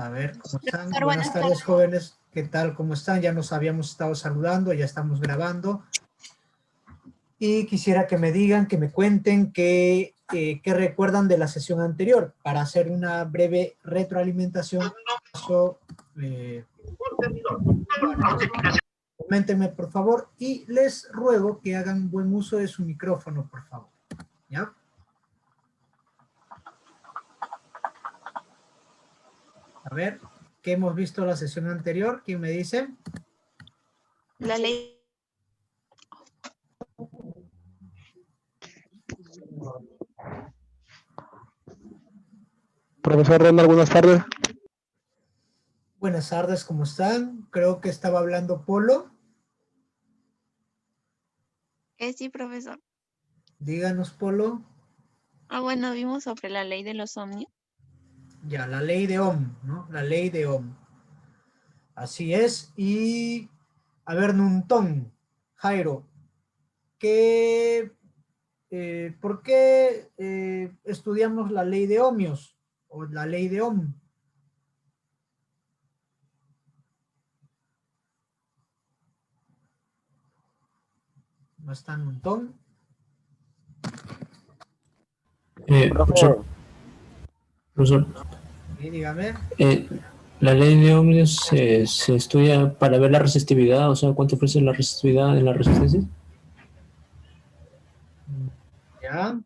A ver, ¿cómo están? Profesor, Buenas tardes, jóvenes. ¿Qué tal? ¿Cómo están? Ya nos habíamos estado saludando, ya estamos grabando. Y quisiera que me digan, que me cuenten qué recuerdan de la sesión anterior para hacer una breve retroalimentación. Coméntenme, por favor, y les ruego que hagan buen uso de su micrófono, por favor. ¿Ya? A ver, ¿qué hemos visto la sesión anterior? ¿Quién me dice? La ley. Profesor Ronald, buenas tardes. Buenas tardes, ¿cómo están? Creo que estaba hablando Polo. Sí, profesor. Díganos, Polo. Bueno, vimos sobre la ley de los ohmios. Ya, la ley de Ohm, ¿no? La ley de Ohm. Así es. Y, a ver, Nuntón, Jairo, ¿por qué estudiamos la ley de ohmios o la ley de Ohm? ¿No está Nuntón? Profesor, Sí, dígame. la ley de ohmios se estudia para ver la resistividad, o sea, cuánto ofrece la resistividad en la resistencia. Ya.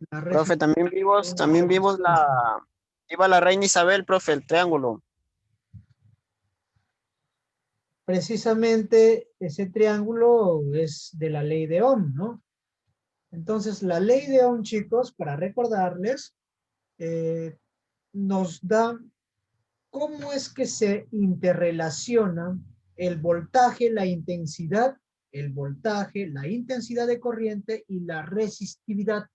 Profe, también vimos iba la reina Isabel, profe, el triángulo. Precisamente ese triángulo es de la ley de Ohm, ¿no? Entonces, la ley de Ohm, chicos, para recordarles, nos da cómo es que se interrelaciona el voltaje, la intensidad de corriente y la resistividad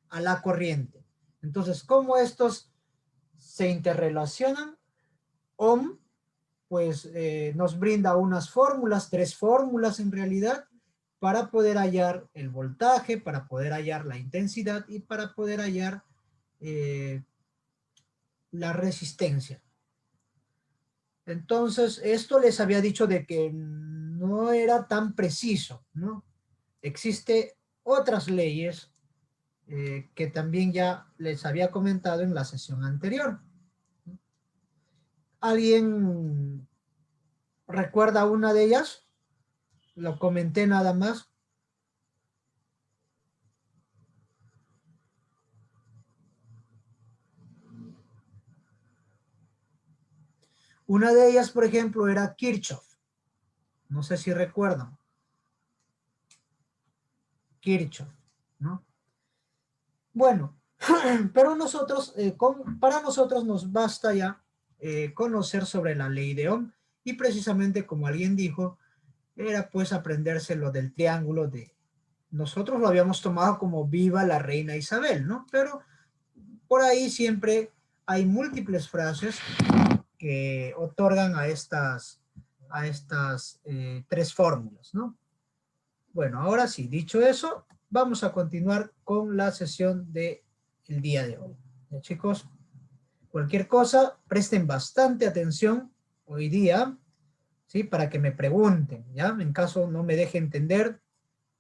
a la corriente. Entonces, ¿cómo estos se interrelacionan? Ohm, pues nos brinda unas fórmulas, 3 fórmulas en realidad, para poder hallar el voltaje, para poder hallar la intensidad y para poder hallar la resistencia. Entonces, esto les había dicho de que no era tan preciso, ¿no? Existe otras leyes que también ya les había comentado en la sesión anterior. ¿Alguien recuerda una de ellas? Lo comenté nada más. Una de ellas, por ejemplo, era Kirchhoff. No sé si recuerdan. Kirchhoff, ¿no? Bueno, pero nosotros, para nosotros nos basta ya conocer sobre la ley de Ohm y precisamente como alguien dijo, era pues aprenderse lo del triángulo de... Nosotros lo habíamos tomado como viva la reina Isabel, ¿no? Pero por ahí siempre hay múltiples frases que otorgan a estas 3 fórmulas, ¿no? Bueno, ahora sí, dicho eso, vamos a continuar con la sesión del día de hoy. ¿Ya, chicos? Cualquier cosa, presten bastante atención hoy día, ¿sí? Para que me pregunten, ¿ya? En caso no me deje entender,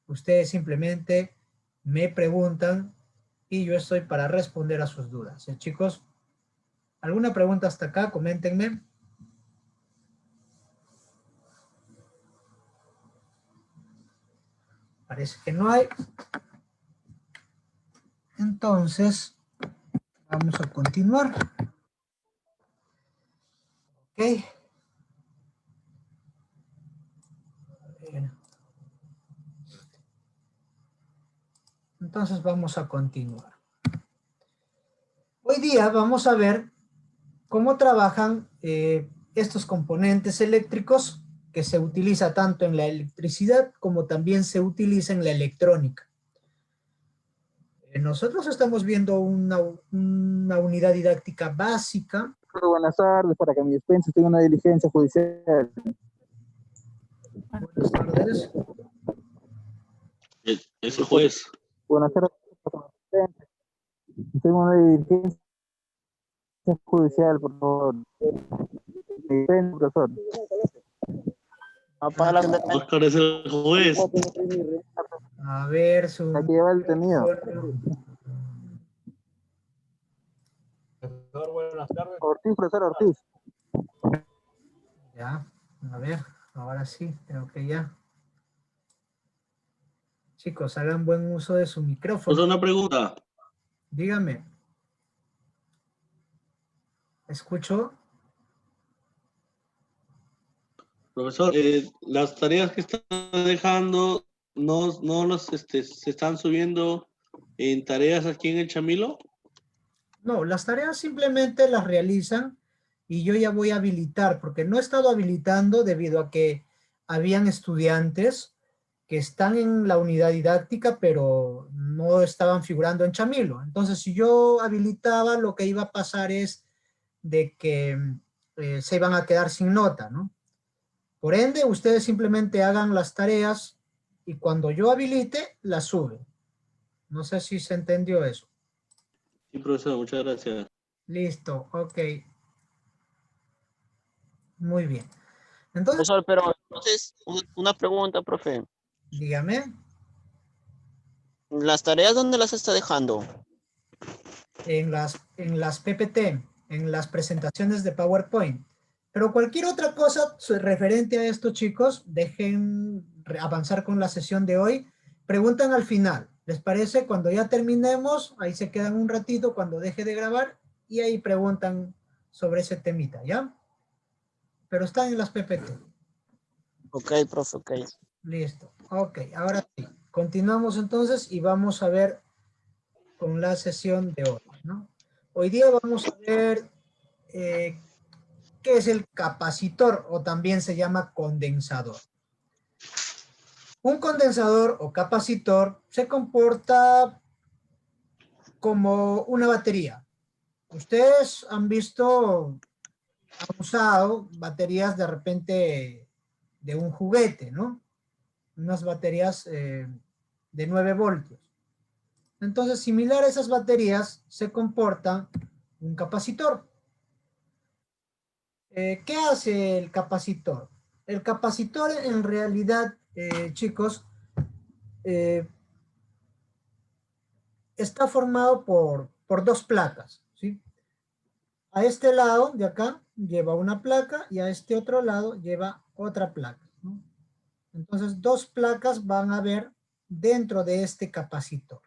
ustedes simplemente me preguntan y yo estoy para responder a sus dudas. ¿Ya, chicos? ¿Alguna pregunta hasta acá? Coméntenme. Parece que no hay. Entonces, vamos a continuar. Ok. Entonces vamos a continuar. Hoy día vamos a ver cómo trabajan estos componentes eléctricos que se utiliza tanto en la electricidad como también se utiliza en la electrónica. Nosotros estamos viendo una unidad didáctica básica. Muy buenas tardes, para que mi dispense tenga una diligencia judicial. Buenas tardes. Es el juez. Buenas tardes, para que mi dispense tenga una diligencia judicial, por favor. Me dispensa, profesor. No, para la Oscar es el juez. A ver, su... Aquí lleva el detenido. Ortiz, profesor Ortiz. Ya, a ver, ahora sí, creo que ya. Chicos, hagan buen uso de su micrófono. Pues una pregunta. Dígame. ¿Escucho? Profesor, las tareas que están dejando no las se están subiendo en tareas aquí en el Chamilo. No, las tareas simplemente las realizan y yo ya voy a habilitar, porque no he estado habilitando debido a que habían estudiantes que están en la unidad didáctica, pero no estaban figurando en Chamilo. Entonces, si yo habilitaba, lo que iba a pasar es de que se iban a quedar sin nota, ¿no? Por ende, ustedes simplemente hagan las tareas y cuando yo habilite, las suben. No sé si se entendió eso. Sí, profesor, muchas gracias. Listo, ok. Muy bien. Entonces, profesor, pero entonces, una pregunta, profe. dígame. ¿Las tareas dónde las está dejando? En las PPT, en las presentaciones de PowerPoint. Pero cualquier otra cosa referente a esto, chicos, dejen avanzar con la sesión de hoy. Preguntan al final. ¿Les parece? Cuando ya terminemos, ahí se quedan un ratito cuando deje de grabar y ahí preguntan sobre ese temita, ¿ya? Pero están en las PPT. Ok, profe, ok. Listo. Ok, ahora sí. Continuamos entonces y vamos a ver con la sesión de hoy, ¿no? Hoy día vamos a ver qué es el capacitor o también se llama condensador. Un condensador o capacitor se comporta como una batería. Ustedes han visto, han usado baterías de repente de un juguete, ¿no? Unas baterías de 9 voltios. Entonces, similar a esas baterías, se comporta un capacitor. ¿Qué hace el capacitor? El capacitor en realidad, chicos, está formado por dos placas, ¿sí? A este lado de acá lleva una placa y a este otro lado lleva otra placa, ¿no? Entonces, dos placas van a haber dentro de este capacitor.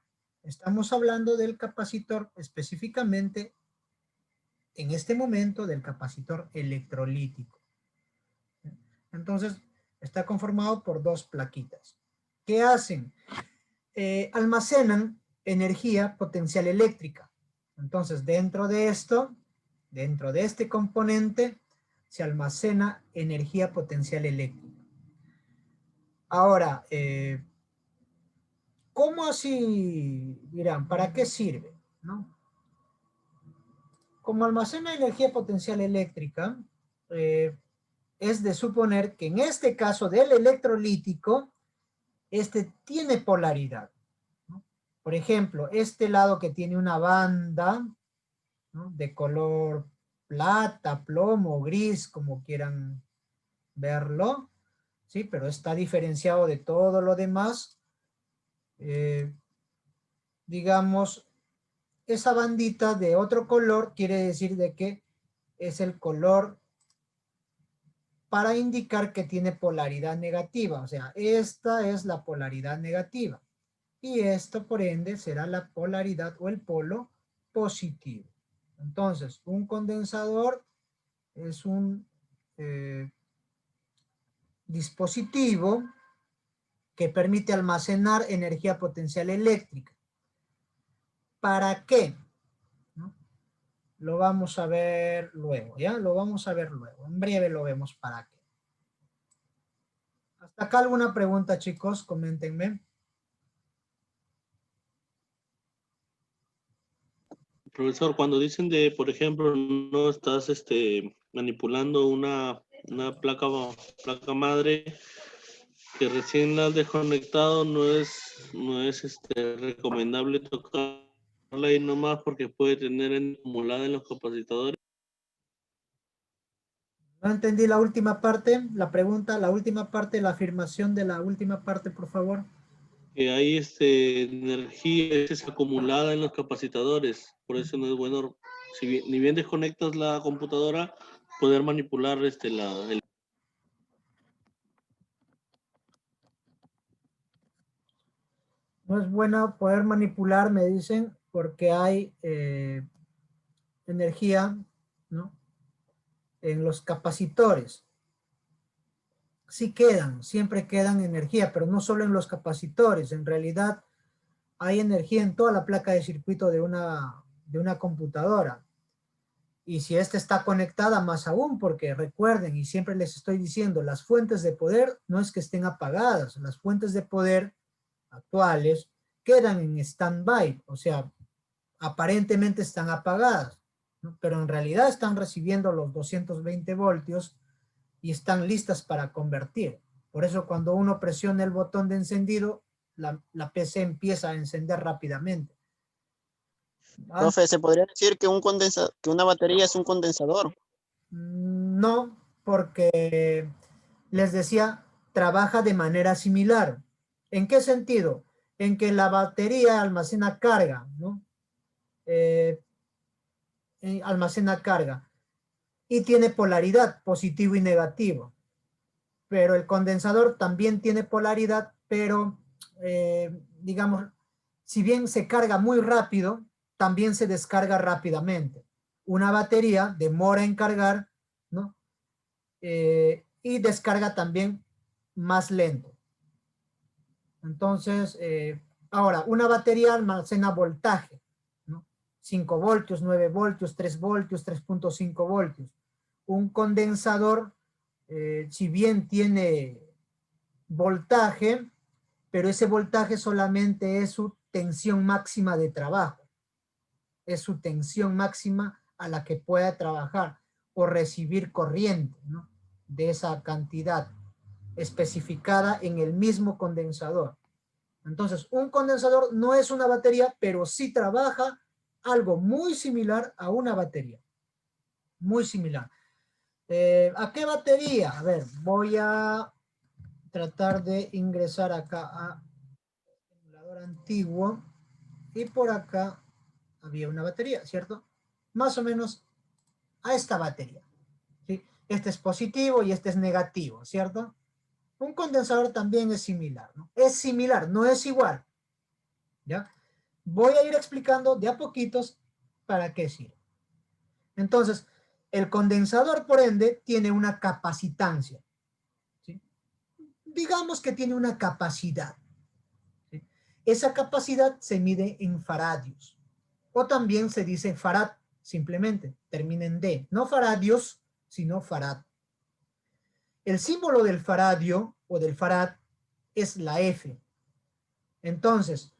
Estamos hablando del capacitor específicamente en este momento del capacitor electrolítico. Entonces, está conformado por dos plaquitas. ¿Qué hacen? Almacenan energía potencial eléctrica. Entonces, dentro de esto, dentro de este componente, se almacena energía potencial eléctrica. Ahora, ¿cómo así dirán? ¿Para qué sirve? ¿No? Como almacena energía potencial eléctrica, es de suponer que en este caso del electrolítico, este tiene polaridad, ¿no? Por ejemplo, este lado que tiene una banda, ¿no?, de color plata, plomo, gris, como quieran verlo, ¿sí? Pero está diferenciado de todo lo demás. Digamos, esa bandita de otro color quiere decir de que es el color para indicar que tiene polaridad negativa. O sea, esta es la polaridad negativa. Y esto, por ende, será la polaridad o el polo positivo. Entonces, un condensador es un dispositivo que permite almacenar energía potencial eléctrica. ¿Para qué? ¿No? Lo vamos a ver luego, ¿ya? Lo vamos a ver luego. En breve lo vemos para qué. ¿Hasta acá alguna pregunta, chicos? Coméntenme. Profesor, cuando dicen de, por ejemplo, no estás manipulando una placa madre que recién la has desconectado, no es recomendable tocarla ahí nomás porque puede tener acumulada en los capacitadores. No entendí la última parte, la pregunta, la última parte, la afirmación de la última parte, por favor. Que hay energía acumulada en los capacitadores. Por eso no es bueno, si bien, ni bien desconectas la computadora, poder manipular el... No es bueno poder manipular, me dicen, porque hay energía, ¿no?, en los capacitores. Sí quedan, siempre quedan energía, pero no solo en los capacitores. En realidad hay energía en toda la placa de circuito de una computadora. Y si esta está conectada, más aún, porque recuerden, y siempre les estoy diciendo, las fuentes de poder no es que estén apagadas. Las fuentes de poder actuales quedan en stand-by, o sea, aparentemente están apagadas, ¿no?, pero en realidad están recibiendo los 220 voltios y están listas para convertir. Por eso cuando uno presiona el botón de encendido, la PC empieza a encender rápidamente. Profe, ¿se podría decir que que una batería es un condensador? No, porque les decía, trabaja de manera similar. ¿En qué sentido? En que la batería almacena carga, ¿no? Almacena carga y tiene polaridad, positivo y negativo. Pero el condensador también tiene polaridad, pero digamos, si bien se carga muy rápido, también se descarga rápidamente. Una batería demora en cargar, ¿no? Y descarga también más lento. Entonces, ahora, una batería almacena voltaje, ¿no? 5 voltios, 9 voltios, 3 voltios, 3.5 voltios. Un condensador, si bien tiene voltaje, pero ese voltaje solamente es su tensión máxima de trabajo. Es su tensión máxima a la que pueda trabajar o recibir corriente, ¿no?, de esa cantidad especificada en el mismo condensador. Entonces, un condensador no es una batería, pero sí trabaja algo muy similar a una batería. Muy similar. ¿A qué batería? A ver, voy a tratar de ingresar acá a emulador antiguo y por acá había una batería, ¿cierto? Más o menos a esta batería, ¿sí? Este es positivo y este es negativo, ¿cierto? Un condensador también es similar, ¿no? Es similar, no es igual, ¿ya? Voy a ir explicando de a poquitos para qué sirve. Entonces, el condensador, por ende, tiene una capacitancia, ¿sí? Digamos que tiene una capacidad, ¿sí? Esa capacidad se mide en faradios, o también se dice farad, simplemente, termina en D, no faradios, sino farad. El símbolo del faradio o del farad es la F. Entonces,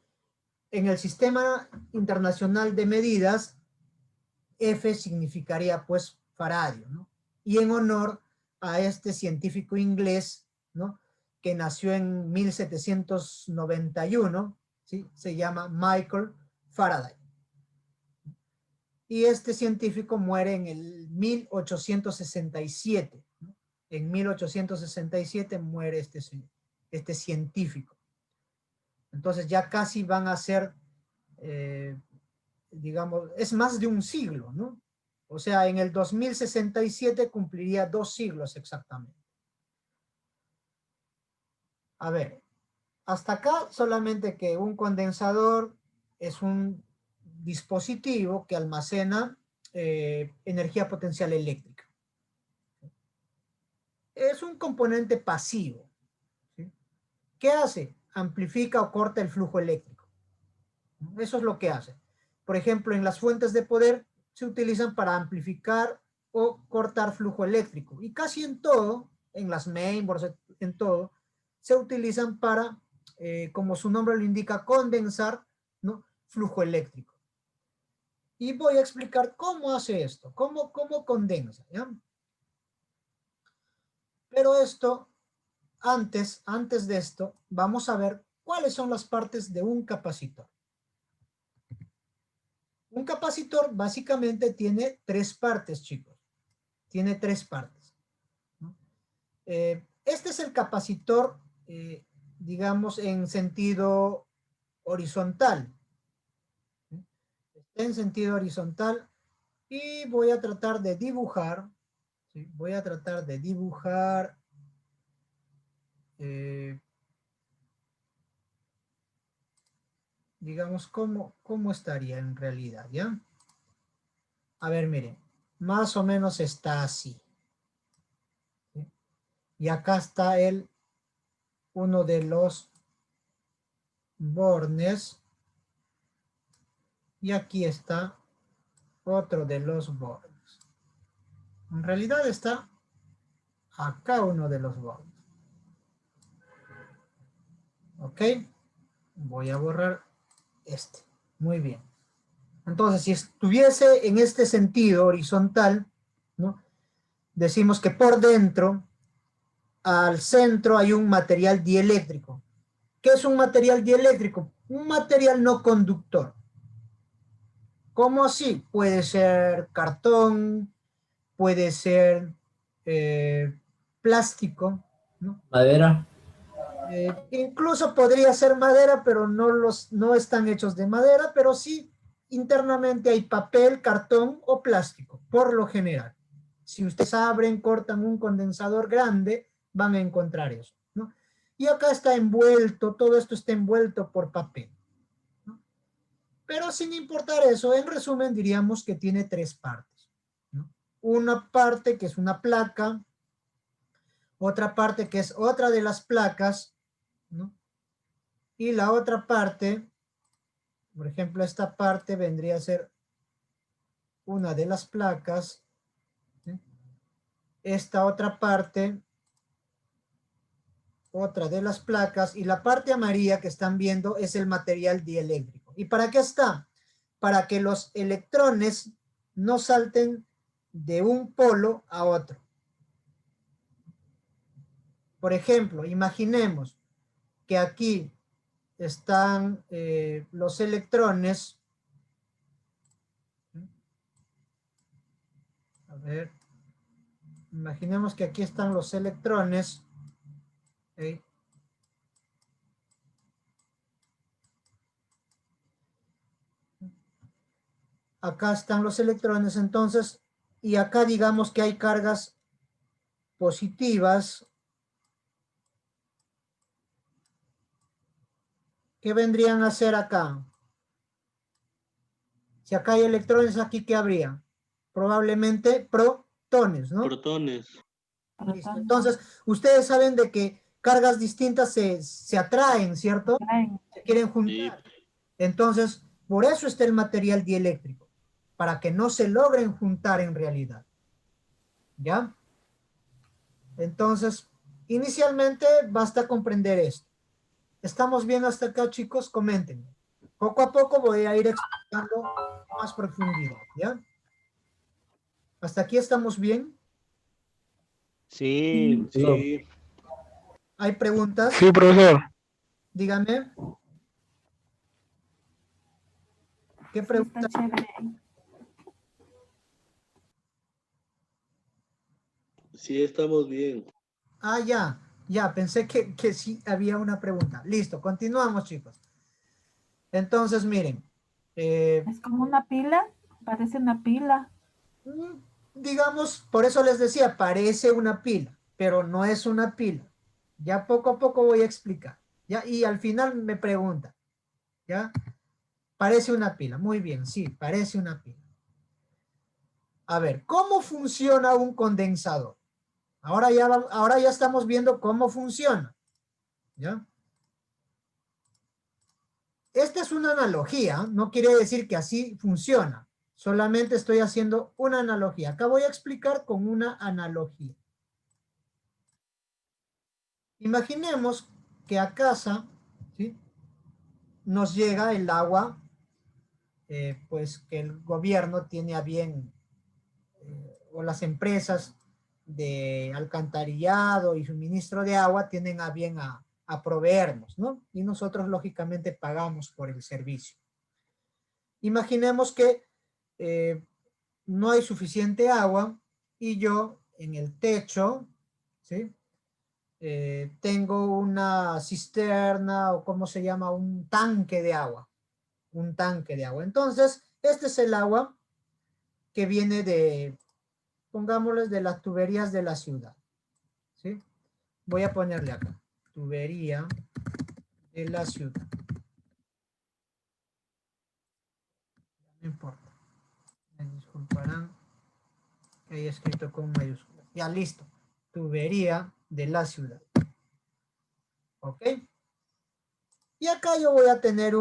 en el sistema internacional de medidas, F significaría pues faradio, ¿no? Y en honor a este científico inglés, ¿no?, que nació en 1791, ¿sí?, se llama Michael Faraday. Y este científico muere en el 1867, ¿no? En 1867 muere este científico. Entonces ya casi van a ser, digamos, es más de un siglo, ¿no? O sea, en el 2067 cumpliría 2 siglos exactamente. A ver, hasta acá solamente que un condensador es un dispositivo que almacena energía potencial eléctrica. Es un componente pasivo, ¿sí? ¿Qué hace? Amplifica o corta el flujo eléctrico. Eso es lo que hace. Por ejemplo, en las fuentes de poder se utilizan para amplificar o cortar flujo eléctrico. Y casi en todo, en las mainboards, en todo, se utilizan para, como su nombre lo indica, condensar, ¿no?, flujo eléctrico. Y voy a explicar cómo hace esto, cómo condensa, ¿ya? Pero esto, antes de esto, vamos a ver cuáles son las partes de un capacitor. Un capacitor básicamente tiene 3 partes, chicos. Tiene 3 partes. Este es el capacitor, digamos, en sentido horizontal. Está en sentido horizontal y voy a tratar de dibujar, ¿sí? Voy a tratar de dibujar digamos, cómo estaría en realidad, ¿ya? A ver, miren, más o menos está así. ¿Sí? Y acá está uno de los bornes. Y aquí está otro de los bornes. En realidad está acá uno de los bornes. ¿Ok? Voy a borrar este. Muy bien. Entonces, si estuviese en este sentido horizontal, ¿no? Decimos que por dentro, al centro hay un material dieléctrico. ¿Qué es un material dieléctrico? Un material no conductor. ¿Cómo así? Puede ser cartón, puede ser plástico, ¿no? Madera. Incluso podría ser madera, pero no están hechos de madera, pero sí internamente hay papel, cartón o plástico, por lo general. Si ustedes abren, cortan un condensador grande, van a encontrar eso, ¿no? Y acá está envuelto, todo esto está envuelto por papel, ¿no? Pero sin importar eso, en resumen diríamos que tiene tres partes, ¿no? Una parte que es una placa, otra parte que es otra de las placas, ¿no? Y la otra parte, por ejemplo, esta parte vendría a ser una de las placas, ¿sí? Esta otra parte, otra de las placas, y la parte amarilla que están viendo es el material dieléctrico. ¿Y para qué está? Para que los electrones no salten de un polo a otro. Por ejemplo, imaginemos que aquí están los electrones. A ver, imaginemos que aquí están los electrones. ¿Okay? Acá están los electrones, entonces, y acá digamos que hay cargas positivas. ¿Qué vendrían a ser acá? Si acá hay electrones, aquí ¿qué habría? Probablemente protones, ¿no? Protones. Listo. Entonces, ustedes saben de que cargas distintas se atraen, ¿cierto? Se quieren Sí. juntar. Entonces, por eso está el material dieléctrico, para que no se logren juntar en realidad. ¿Ya? Entonces, inicialmente basta comprender esto. ¿Estamos bien hasta acá, chicos? Comenten. Poco a poco voy a ir explicando más profundidad, ¿ya? ¿Hasta aquí estamos bien? Sí, sí. ¿Hay preguntas? Sí, profesor. Dígame. ¿Qué pregunta? Sí, estamos bien. Ah, ya, pensé que sí había una pregunta. Listo, continuamos, chicos. Entonces, miren. Es como una pila, parece una pila. Digamos, por eso les decía, parece una pila, pero no es una pila. Ya poco a poco voy a explicar. ¿Ya? Y al final me pregunta, ¿ya? Parece una pila. Muy bien, sí, parece una pila. A ver, ¿cómo funciona un condensador? Ahora ya estamos viendo cómo funciona. ¿Ya? Esta es una analogía, no quiere decir que así funciona. Solamente estoy haciendo una analogía. Acá voy a explicar con una analogía. Imaginemos que a casa, ¿sí?, nos llega el agua, pues que el gobierno tiene a bien, o las empresas de alcantarillado y suministro de agua tienen a bien a proveernos, ¿no? Y nosotros lógicamente pagamos por el servicio. Imaginemos que no hay suficiente agua y yo en el techo, ¿sí?, tengo una cisterna o ¿cómo se llama? Un tanque de agua. Un tanque de agua. Entonces, este es el agua que viene de, pongámosles, de las tuberías de la ciudad. ¿Sí? Voy a ponerle acá. Tubería de la ciudad. No importa. Me disculparán que haya escrito con mayúsculas. Ya, listo. Tubería de la ciudad. ¿Ok? Y acá yo voy a tener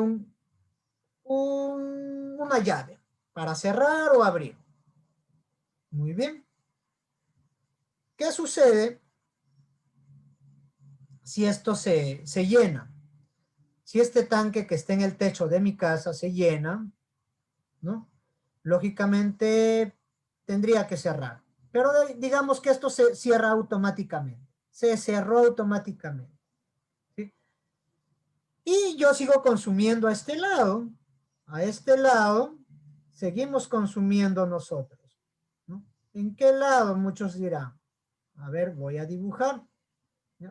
una llave para cerrar o abrir. Muy bien. ¿Qué sucede si esto se llena? Si este tanque que está en el techo de mi casa se llena, ¿no? Lógicamente tendría que cerrar. Pero digamos que esto se cierra automáticamente. Se cerró automáticamente. ¿Sí? Y yo sigo consumiendo a este lado. A este lado seguimos consumiendo nosotros, ¿no? ¿En qué lado? Muchos dirán. A ver, voy a dibujar.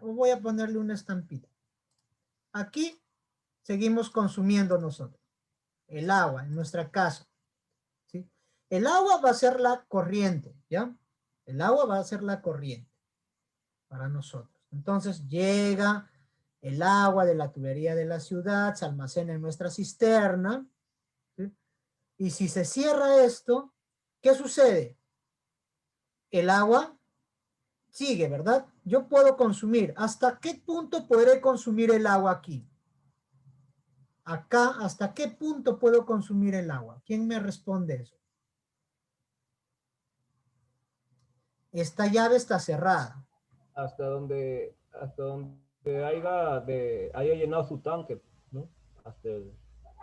O voy a ponerle una estampita. Aquí seguimos consumiendo nosotros. El agua en nuestra casa. ¿Sí? El agua va a ser la corriente, ¿ya? El agua va a ser la corriente para nosotros. Entonces llega el agua de la tubería de la ciudad, se almacena en nuestra cisterna, ¿sí? Y si se cierra esto, ¿qué sucede? El agua sigue, ¿verdad? Yo puedo consumir. ¿Hasta qué punto podré consumir el agua aquí? Acá, ¿hasta qué punto puedo consumir el agua? ¿Quién me responde eso? Esta llave está cerrada. Hasta donde haya llenado su tanque, ¿no?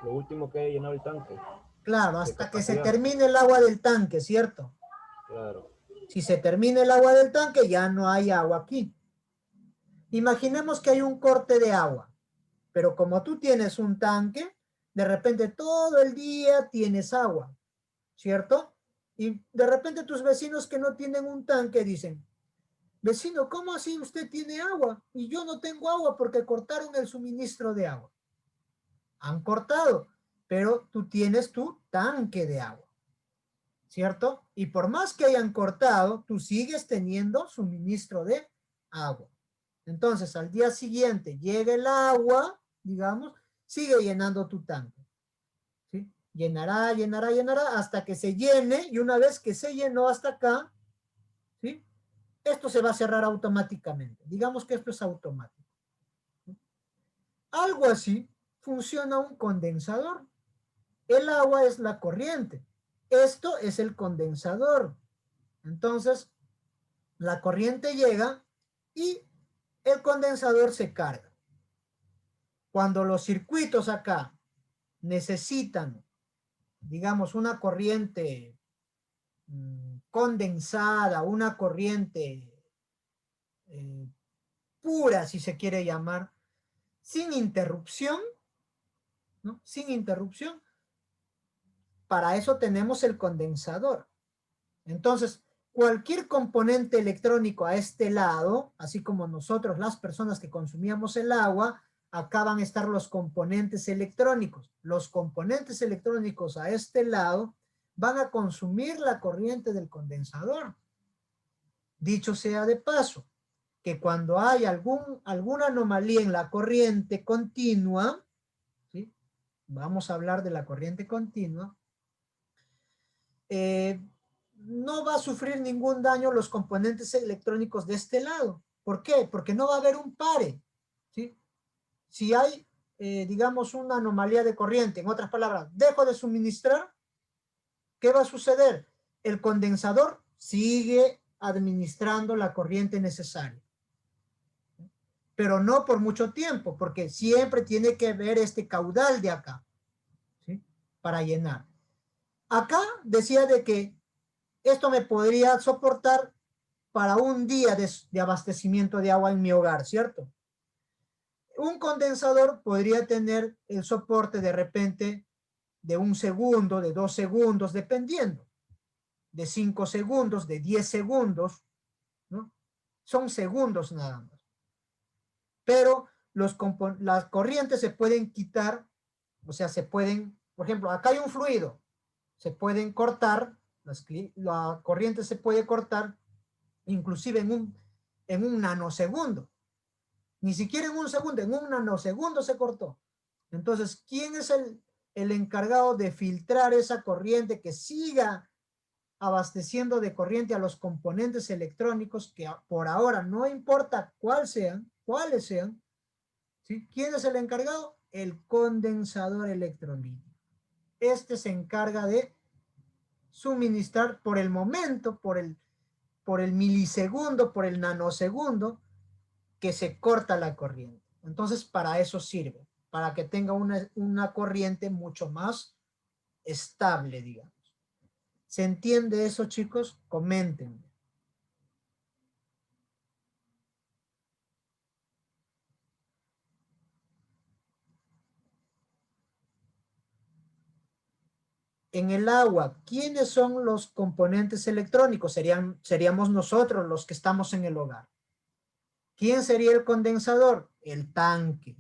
Lo último que haya llenado el tanque Claro, de hasta que se capacidad. termine el agua del tanque, ¿cierto? Claro. Si se termina el agua del tanque, ya no hay agua aquí. Imaginemos que hay un corte de agua, pero como tú tienes un tanque, de repente todo el día tienes agua, ¿cierto? Y de repente tus vecinos que no tienen un tanque dicen, vecino, ¿cómo así usted tiene agua? Y yo no tengo agua porque cortaron el suministro de agua. Han cortado, pero tú tienes tu tanque de agua, ¿cierto? Y por más que hayan cortado, tú sigues teniendo suministro de agua. Entonces, al día siguiente llega el agua, digamos, sigue llenando tu tanque, ¿sí? Llenará, llenará, llenará hasta que se llene, y una vez que se llenó hasta acá, ¿sí? Esto se va a cerrar automáticamente. Digamos que esto es automático. Algo así funciona un condensador. El agua es la corriente. Esto es el condensador. Entonces, la corriente llega y el condensador se carga. Cuando los circuitos acá necesitan, digamos, una corriente condensada, una corriente pura, si se quiere llamar, sin interrupción, ¿no? Sin interrupción, para eso tenemos el condensador. Entonces, cualquier componente electrónico a este lado, así como nosotros, las personas que consumíamos el agua, acá van a estar los componentes electrónicos. Los componentes electrónicos a este lado van a consumir la corriente del condensador. Dicho sea de paso, que cuando hay alguna anomalía en la corriente continua, ¿sí? Vamos a hablar de la corriente continua, no va a sufrir ningún daño los componentes electrónicos de este lado. ¿Por qué? Porque no va a haber un pare, ¿sí? Si hay, digamos, una anomalía de corriente, en otras palabras, dejo de suministrar, ¿qué va a suceder? El condensador sigue administrando la corriente necesaria, pero no por mucho tiempo, porque siempre tiene que haber este caudal de acá, ¿sí? Para llenar. Acá decía de que esto me podría soportar para un día de abastecimiento de agua en mi hogar, ¿cierto? Un condensador podría tener el soporte de repente de 1 segundo, de 2 segundos, dependiendo, de 5 segundos, de 10 segundos, ¿no? Son segundos nada más. pero las corrientes se pueden quitar, o sea, se pueden, por ejemplo, acá hay un fluido, se pueden cortar, la corriente se puede cortar, inclusive en un nanosegundo. Ni siquiera en un segundo, en un nanosegundo se cortó. Entonces, ¿quién es el encargado de filtrar esa corriente que siga abasteciendo de corriente a los componentes electrónicos que por ahora no importa cuáles sean, ¿sí? ¿Quién es el encargado? El condensador electrolítico. Este se encarga de suministrar por el momento, por el milisegundo, por el nanosegundo, que se corta la corriente. Entonces, para eso sirve, para que tenga una corriente mucho más estable, digamos. ¿Se entiende eso, chicos? Comenten. En el agua, ¿quiénes son los componentes electrónicos? Seríamos nosotros los que estamos en el hogar. ¿Quién sería el condensador? El tanque,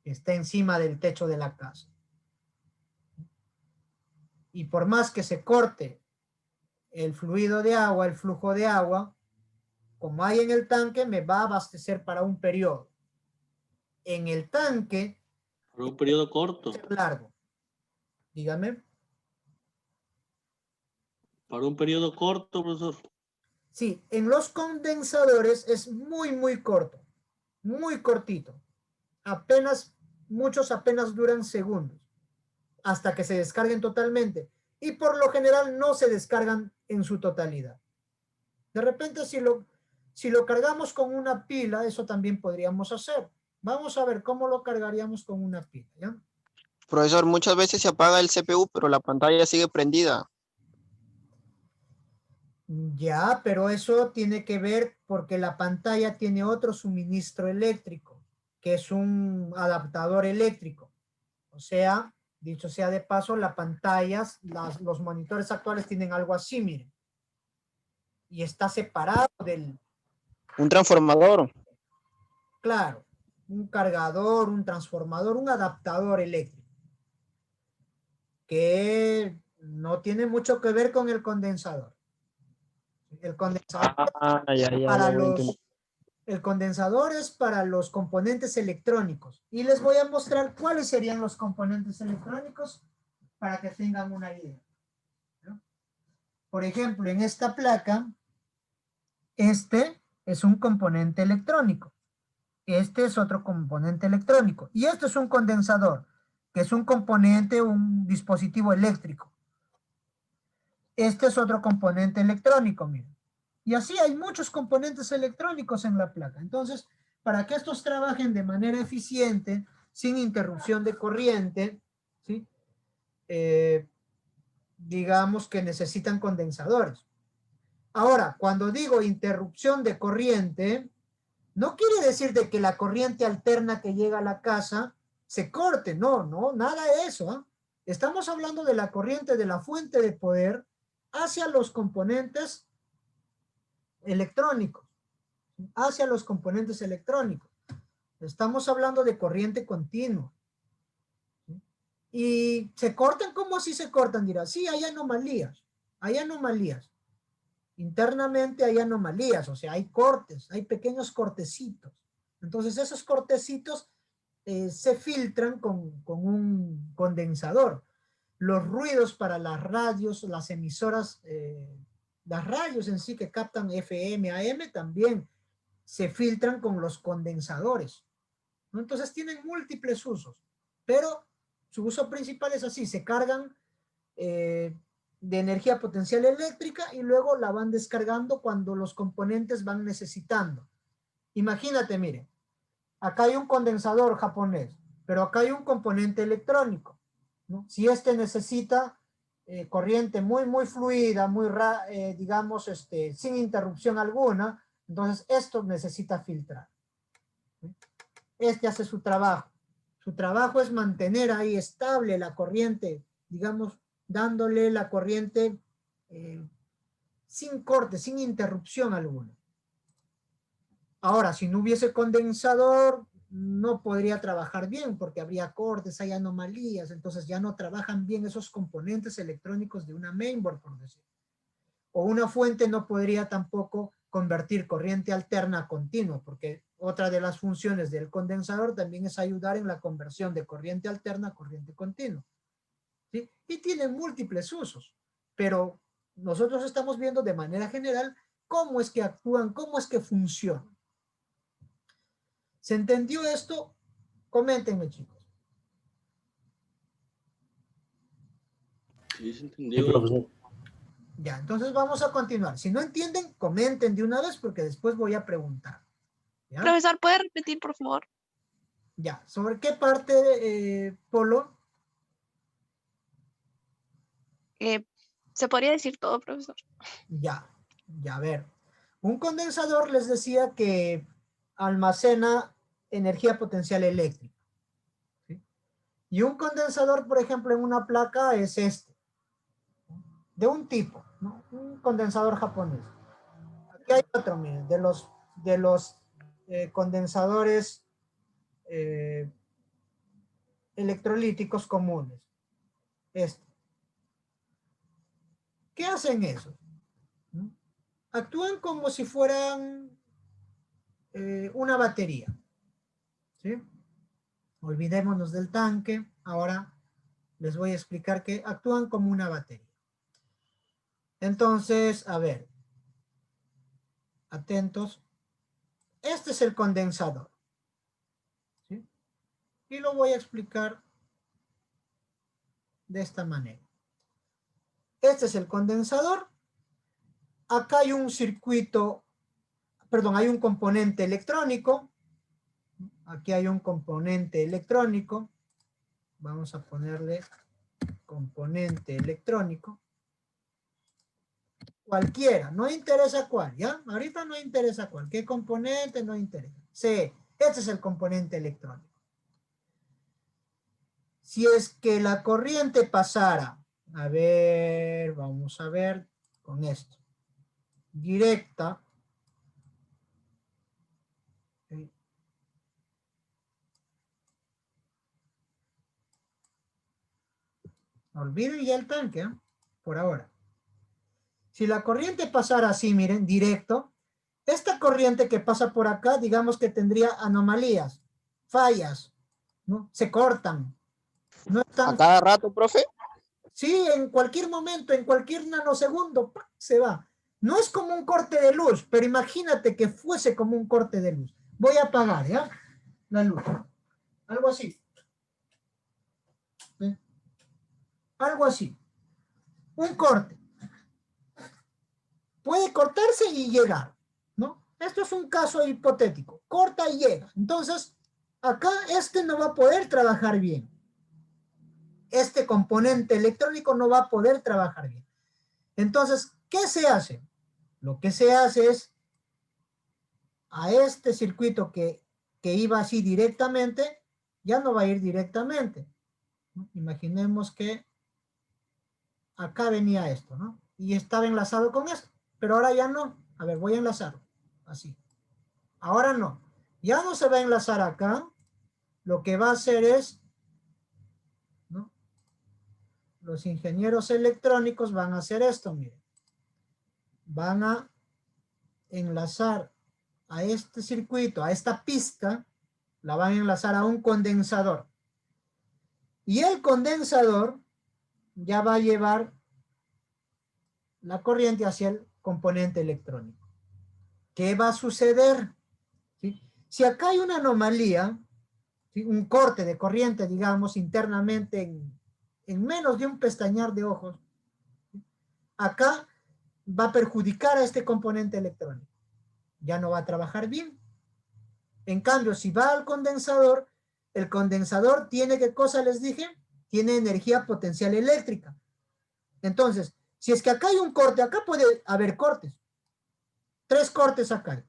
que está encima del techo de la casa. Y por más que se corte el fluido de agua, el flujo de agua, como hay en el tanque, me va a abastecer para un periodo. En el tanque, Por un periodo corto. largo. Dígame. Para un periodo corto, profesor. Sí, en los condensadores es muy corto, muy cortito. Muchos apenas duran segundos, hasta que se descarguen totalmente. Y por lo general no se descargan en su totalidad. De repente, si lo cargamos con una pila, eso también podríamos hacer. Vamos a ver cómo lo cargaríamos con una pila, ¿ya? Profesor, muchas veces se apaga el CPU, pero la pantalla sigue prendida. Ya, pero eso tiene que ver porque la pantalla tiene otro suministro eléctrico, que es un adaptador eléctrico. O sea, dicho sea de paso, las pantallas, los monitores actuales tienen algo así, miren. Y está separado del... Un transformador. Claro, un cargador, un transformador, un adaptador eléctrico. Que no tiene mucho que ver con el condensador. El condensador el condensador es para los componentes electrónicos. Y les voy a mostrar cuáles serían los componentes electrónicos para que tengan una idea, ¿no? Por ejemplo, en esta placa, este es un componente electrónico. Este es otro componente electrónico. Y este es un condensador, que es un componente, un dispositivo eléctrico. Este es otro componente electrónico, miren. Y así hay muchos componentes electrónicos en la placa. Entonces, para que estos trabajen de manera eficiente, sin interrupción de corriente, ¿sí? Digamos que necesitan condensadores. Ahora, cuando digo interrupción de corriente, no quiere decir de que la corriente alterna que llega a la casa se corte. No, nada de eso, ¿eh? Estamos hablando de la corriente de la fuente de poder hacia los componentes electrónicos, hacia los componentes electrónicos. Estamos hablando de corriente continua. Y se cortan, ¿cómo así se cortan? Dirá, sí, hay anomalías. Internamente hay anomalías, o sea, hay cortes, hay pequeños cortecitos. Entonces esos cortecitos se filtran con un condensador. Los ruidos para las radios, las emisoras, las radios en sí que captan FM, AM también se filtran con los condensadores, ¿no? Entonces tienen múltiples usos, pero su uso principal es así, se cargan de energía potencial eléctrica y luego la van descargando cuando los componentes van necesitando. Imagínate, mire, acá hay un condensador japonés, pero acá hay un componente electrónico, ¿no? Si este necesita corriente muy fluida, digamos, sin interrupción alguna, entonces esto necesita filtrar. Este hace su trabajo. Su trabajo es mantener ahí estable la corriente, digamos, dándole la corriente sin corte, sin interrupción alguna. Ahora, si no hubiese condensador, no podría trabajar bien porque habría cortes, hay anomalías, entonces ya no trabajan bien esos componentes electrónicos de una mainboard, por decir. O una fuente no podría tampoco convertir corriente alterna a continua, porque otra de las funciones del condensador también es ayudar en la conversión de corriente alterna a corriente continua. ¿Sí? Y tiene múltiples usos, pero nosotros estamos viendo de manera general cómo es que actúan, cómo es que funcionan. ¿Se entendió esto? Coméntenme, chicos. Sí, se Sí, entendió. profesor. Ya, entonces vamos a continuar. Si no entienden, comenten de una vez porque después voy a preguntar. ¿Ya? Profesor, ¿puede repetir, por favor? Ya, ¿sobre qué parte, Polo? ¿Se podría decir todo, profesor? Ya, a ver. Un condensador les decía que almacena energía potencial eléctrica. ¿Sí? Y un condensador, por ejemplo, en una placa es este. De un tipo, ¿no? Un condensador japonés. Aquí hay otro, miren, de los condensadores electrolíticos comunes. Este. ¿Qué hacen eso? ¿No? Actúan como si fueran una batería. ¿Sí? Olvidémonos del tanque. Ahora les voy a explicar que actúan como una batería. Entonces, a ver. Atentos. Este es el condensador. ¿Sí? Y lo voy a explicar de esta manera. Este es el condensador. Acá hay un circuito, perdón, hay un componente electrónico. Aquí hay un componente electrónico. Vamos a ponerle componente electrónico. Cualquiera, no interesa cuál, ¿ya? Ahorita no interesa cuál. ¿Qué componente? No interesa. Sí, este es el componente electrónico. Si es que la corriente pasara, a ver, vamos a ver con esto. Directa. ¿Sí? Olviden ya el tanque, ¿eh? Por ahora. Si la corriente pasara así, miren, directo, esta corriente que pasa por acá, digamos que tendría anomalías, fallas, ¿no? Se cortan. No están, ¿A cada rato, profe? sí, en cualquier momento, en cualquier nanosegundo, ¡pac!, se va. No es como un corte de luz, pero imagínate que fuese como un corte de luz. Voy a apagar, ¿ya? La luz. Algo así. ¿Sí? Algo así. Un corte. Puede cortarse y llegar, ¿no? Esto es un caso hipotético. Corta y llega. Entonces, acá este no va a poder trabajar bien. Este componente electrónico no va a poder trabajar bien. Entonces, ¿qué se hace? Lo que se hace es a este circuito que iba así directamente, ya no va a ir directamente, ¿no? Imaginemos que acá venía esto, ¿no? Y estaba enlazado con esto, pero ahora ya no. A ver, voy a enlazarlo, así. Ahora no. Ya no se va a enlazar acá. Lo que va a hacer es, ¿no? Los ingenieros electrónicos van a hacer esto, miren. Van a enlazar a este circuito, a esta pista, la van a enlazar a un condensador. Y el condensador ya va a llevar la corriente hacia el componente electrónico. ¿Qué va a suceder? ¿Sí? Si acá hay una anomalía, ¿sí?, un corte de corriente, digamos, internamente en menos de un pestañear de ojos, ¿sí?, acá va a perjudicar a este componente electrónico. Ya no va a trabajar bien. En cambio, si va al condensador, el condensador tiene, ¿qué cosa les dije? Tiene energía potencial eléctrica. Entonces, si es que acá hay un corte, acá puede haber cortes. 3 cortes acá.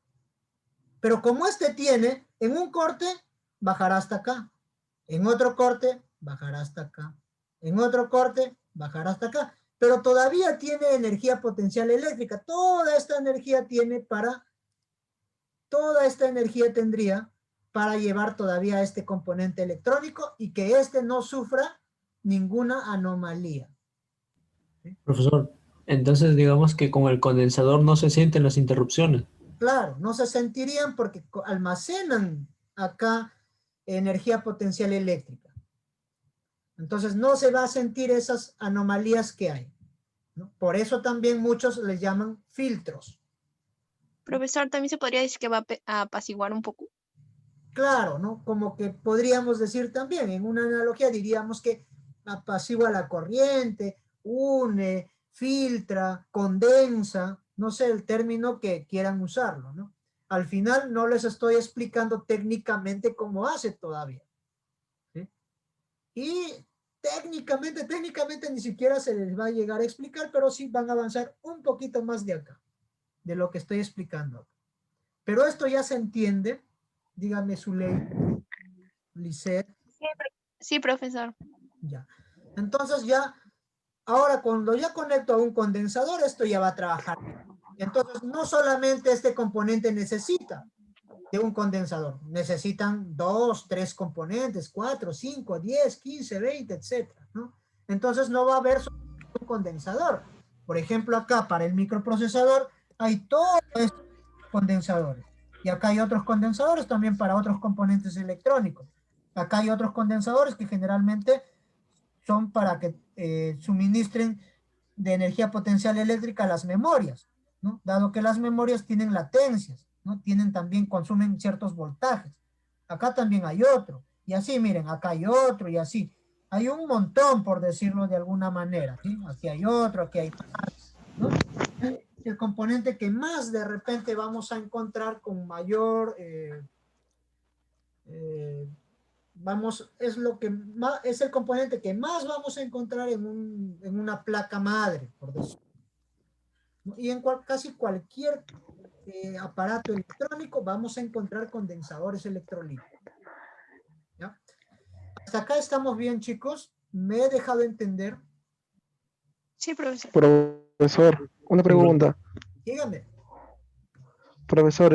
Pero como este tiene, en un corte, bajará hasta acá. En otro corte, bajará hasta acá. En otro corte, bajará hasta acá. Pero todavía tiene energía potencial eléctrica. Toda esta energía tendría para llevar todavía este componente electrónico y que éste no sufra ninguna anomalía. ¿Sí? Profesor, entonces digamos que con el condensador no se sienten las interrupciones. Claro, no se sentirían porque almacenan acá energía potencial eléctrica. Entonces no se va a sentir esas anomalías que hay, ¿no? Por eso también muchos les llaman filtros. Profesor, también se podría decir que va a apaciguar un poco. Claro, ¿no? Como que podríamos decir también, en una analogía diríamos que apacigua la corriente, une, filtra, condensa, no sé el término que quieran usarlo, ¿no? Al final no les estoy explicando técnicamente cómo hace todavía, ¿sí? Y técnicamente ni siquiera se les va a llegar a explicar, pero sí van a avanzar un poquito más de acá, de lo que estoy explicando. Pero esto ya se entiende, dígame su ley, Lisset. Sí, profesor. Ya. Entonces ya, ahora cuando ya conecto a un condensador, esto ya va a trabajar. Entonces no solamente este componente necesita de un condensador, necesitan 2, 3 componentes, 4, 5, 10, 15, 20, etcétera, ¿no? Entonces no va a haber solo un condensador. Por ejemplo, acá para el microprocesador hay todos estos condensadores. Y acá hay otros condensadores también para otros componentes electrónicos. Acá hay otros condensadores que generalmente son para que suministren de energía potencial eléctrica a las memorias, ¿no? Dado que las memorias tienen latencias, ¿no? Tienen también, consumen ciertos voltajes. Acá también hay otro. Y así, miren, acá hay otro y así. Hay un montón, por decirlo de alguna manera, ¿sí? Aquí hay otro, aquí hay más, ¿no? El componente que más de repente vamos a encontrar con mayor es lo que más, es el componente que más vamos a encontrar en una placa madre, por decirlo. Y en casi cualquier aparato electrónico vamos a encontrar condensadores electrolíticos. ¿Ya? Hasta acá estamos bien, chicos. ¿Me he dejado entender? Sí, profesor. Profesor, una pregunta. Dígame. Profesor,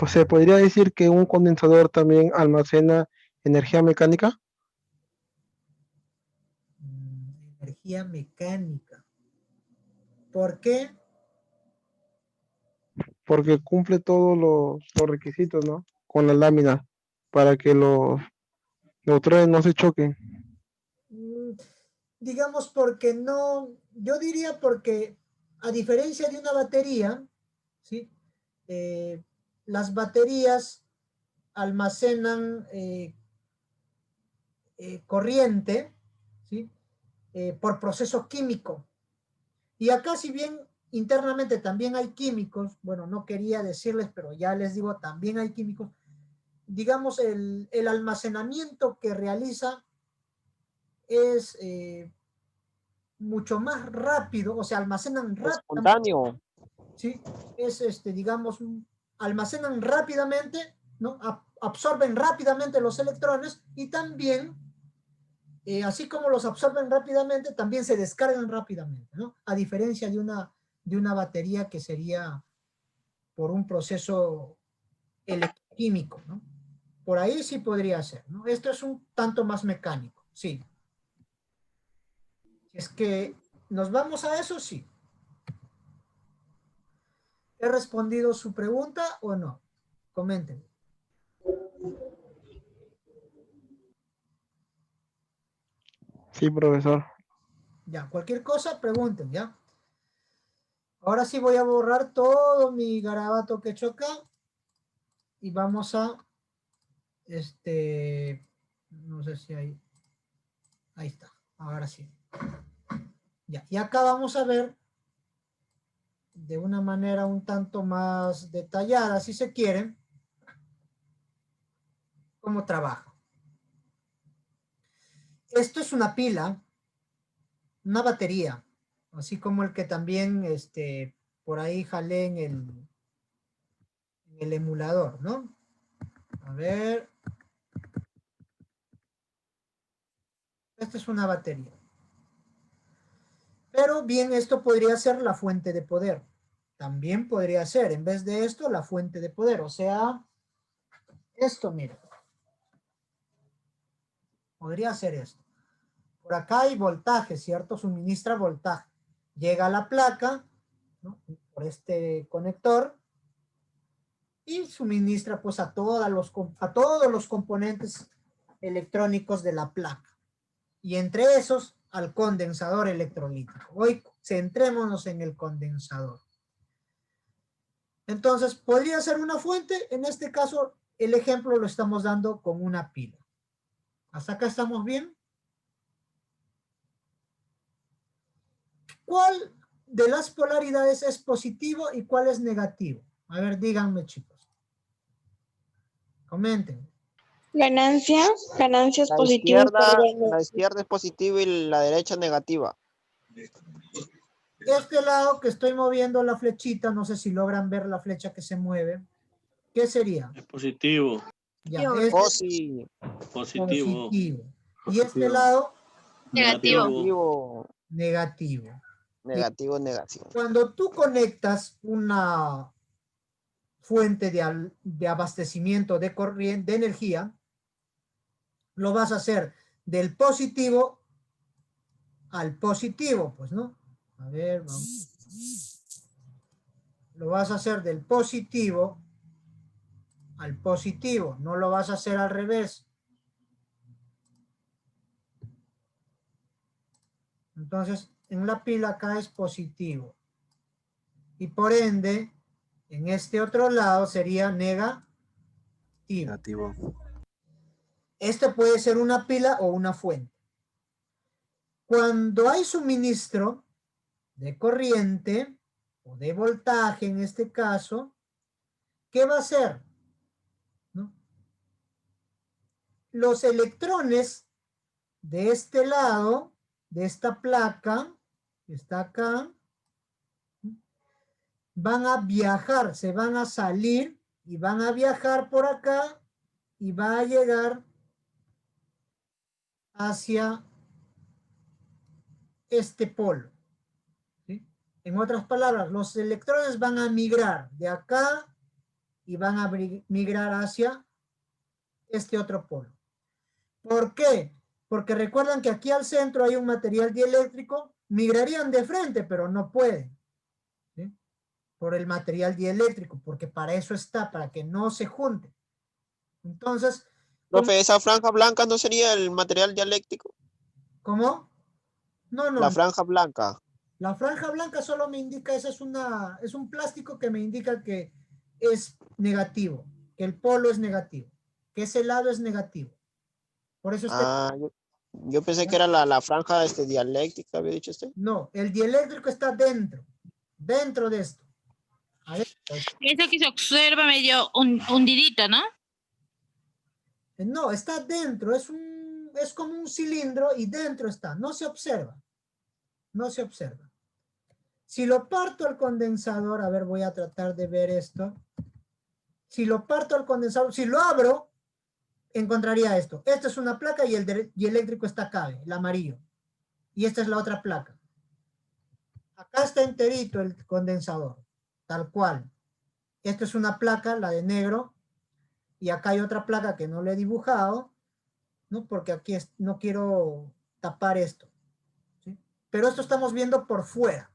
¿se podría decir que un condensador también almacena energía mecánica? Energía mecánica. ¿Por qué? Porque cumple todos los requisitos, ¿no? Con la lámina, para que los neutrones no se choquen. Digamos porque no, yo diría porque a diferencia de una batería, ¿sí? Las baterías almacenan corriente, ¿sí? Por proceso químico. Y acá si bien internamente también hay químicos, bueno, no quería decirles, pero ya les digo, también hay químicos, digamos, el almacenamiento que realiza es mucho más rápido, o sea, almacenan rápidamente, Espontáneo. ¿sí? Es, digamos, almacenan rápidamente, ¿no? Absorben rápidamente los electrones y también, así como los absorben rápidamente, también se descargan rápidamente, ¿no? A diferencia de una batería que sería por un proceso electroquímico, ¿no? Por ahí sí podría ser, ¿no? Esto es un tanto más mecánico, sí. Si es que nos vamos a eso, sí. ¿He respondido su pregunta o no? Comenten. Sí, profesor. Ya, cualquier cosa, pregunten, ¿ya? Ahora sí voy a borrar todo mi garabato que he hecho acá y vamos a, no sé si ahí está, ahora sí. Ya, y acá vamos a ver de una manera un tanto más detallada, si se quiere, cómo trabaja. Esto es una pila, una batería, así como el que también por ahí jalé en el emulador, ¿no? A ver. Esta es una batería. Pero bien, esto podría ser la fuente de poder. También podría ser, en vez de esto, la fuente de poder. O sea, esto, mira. Podría ser esto. Por acá hay voltaje, ¿cierto? Suministra voltaje. Llega a la placa, ¿no? Por este conector y suministra pues a todos los componentes electrónicos de la placa. Y entre esos al condensador electrolítico. Hoy centrémonos en el condensador. Entonces, ¿podría ser una fuente? En este caso, el ejemplo lo estamos dando con una pila. ¿Hasta acá estamos bien? ¿Cuál de las polaridades es positivo y cuál es negativo? A ver, díganme, chicos. Comenten. Ganancias La positivas. izquierda es positiva y la derecha negativa. Este lado que estoy moviendo la flechita, no sé si logran ver la flecha que se mueve. ¿Qué sería? Es positivo. Ya, Positivo. Positivo. Y este lado, Negativo. Negativo. negativo. Negativo. Cuando tú conectas una fuente de abastecimiento de corriente, de energía, lo vas a hacer del positivo al positivo, pues, ¿no? A ver, vamos. Lo vas a hacer del positivo al positivo, no lo vas a hacer al revés. Entonces, en la pila acá es positivo. Y por ende, en este otro lado sería negativo. Este puede ser una pila o una fuente. Cuando hay suministro de corriente o de voltaje en este caso, ¿qué va a hacer? ¿No? Los electrones de este lado, de esta placa, que está acá, van a viajar, se van a salir y van a viajar por acá y va a llegar hacia este polo. ¿Sí? En otras palabras, los electrones van a migrar de acá y van a migrar hacia este otro polo. ¿Por qué? Porque recuerdan que aquí al centro hay un material dieléctrico, migrarían de frente, pero no pueden. ¿Sí? Por el material dieléctrico, porque para eso está, para que no se junte. Entonces, Profe, ¿esa franja blanca no sería el material dialéctico? ¿cómo? No. La franja blanca. La franja blanca solo me indica, esa es un plástico que me indica que es negativo, que el polo es negativo, que ese lado es negativo. Por eso Yo pensé que era la franja dialéctica, había dicho usted. No, el dieléctrico está dentro de esto. Eso que se observa medio hundidito, ¿no? No, está dentro, es como un cilindro y dentro está, no se observa. No se observa. Si lo parto al condensador, a ver, voy a tratar de ver esto. Si lo parto al condensador, si lo abro, encontraría esto. Esta es una placa y el dieléctrico está acá, el amarillo. Y esta es la otra placa. Acá está enterito el condensador, tal cual. Esta es una placa, la de negro, y acá hay otra placa que no le he dibujado, ¿no? Porque aquí no quiero tapar esto. ¿Sí? Pero esto estamos viendo por fuera.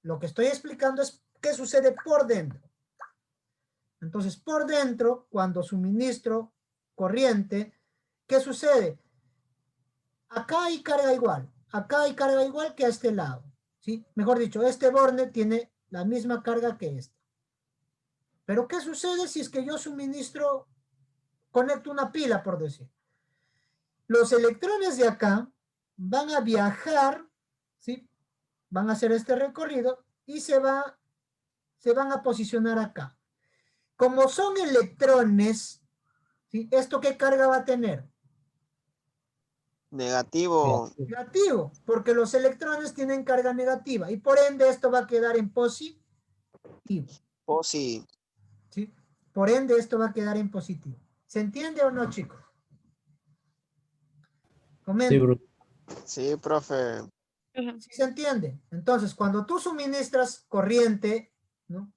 Lo que estoy explicando es qué sucede por dentro. Entonces, por dentro, cuando suministro corriente, ¿qué sucede? Acá hay carga igual que a este lado. ¿Sí? Mejor dicho, este borde tiene la misma carga que este. Pero ¿qué sucede si es que yo conecto una pila, por decir? Los electrones de acá van a viajar, ¿sí? Van a hacer este recorrido y se van a posicionar acá. Como son electrones, ¿sí? ¿Esto qué carga va a tener? Negativo. Negativo, porque los electrones tienen carga negativa y por ende esto va a quedar en positivo. Sí. ¿Sí? Por ende esto va a quedar en positivo. ¿Se entiende o no, chicos? Comenten. Sí, profe. ¿Sí se entiende? Entonces, cuando tú suministras corriente, ¿no?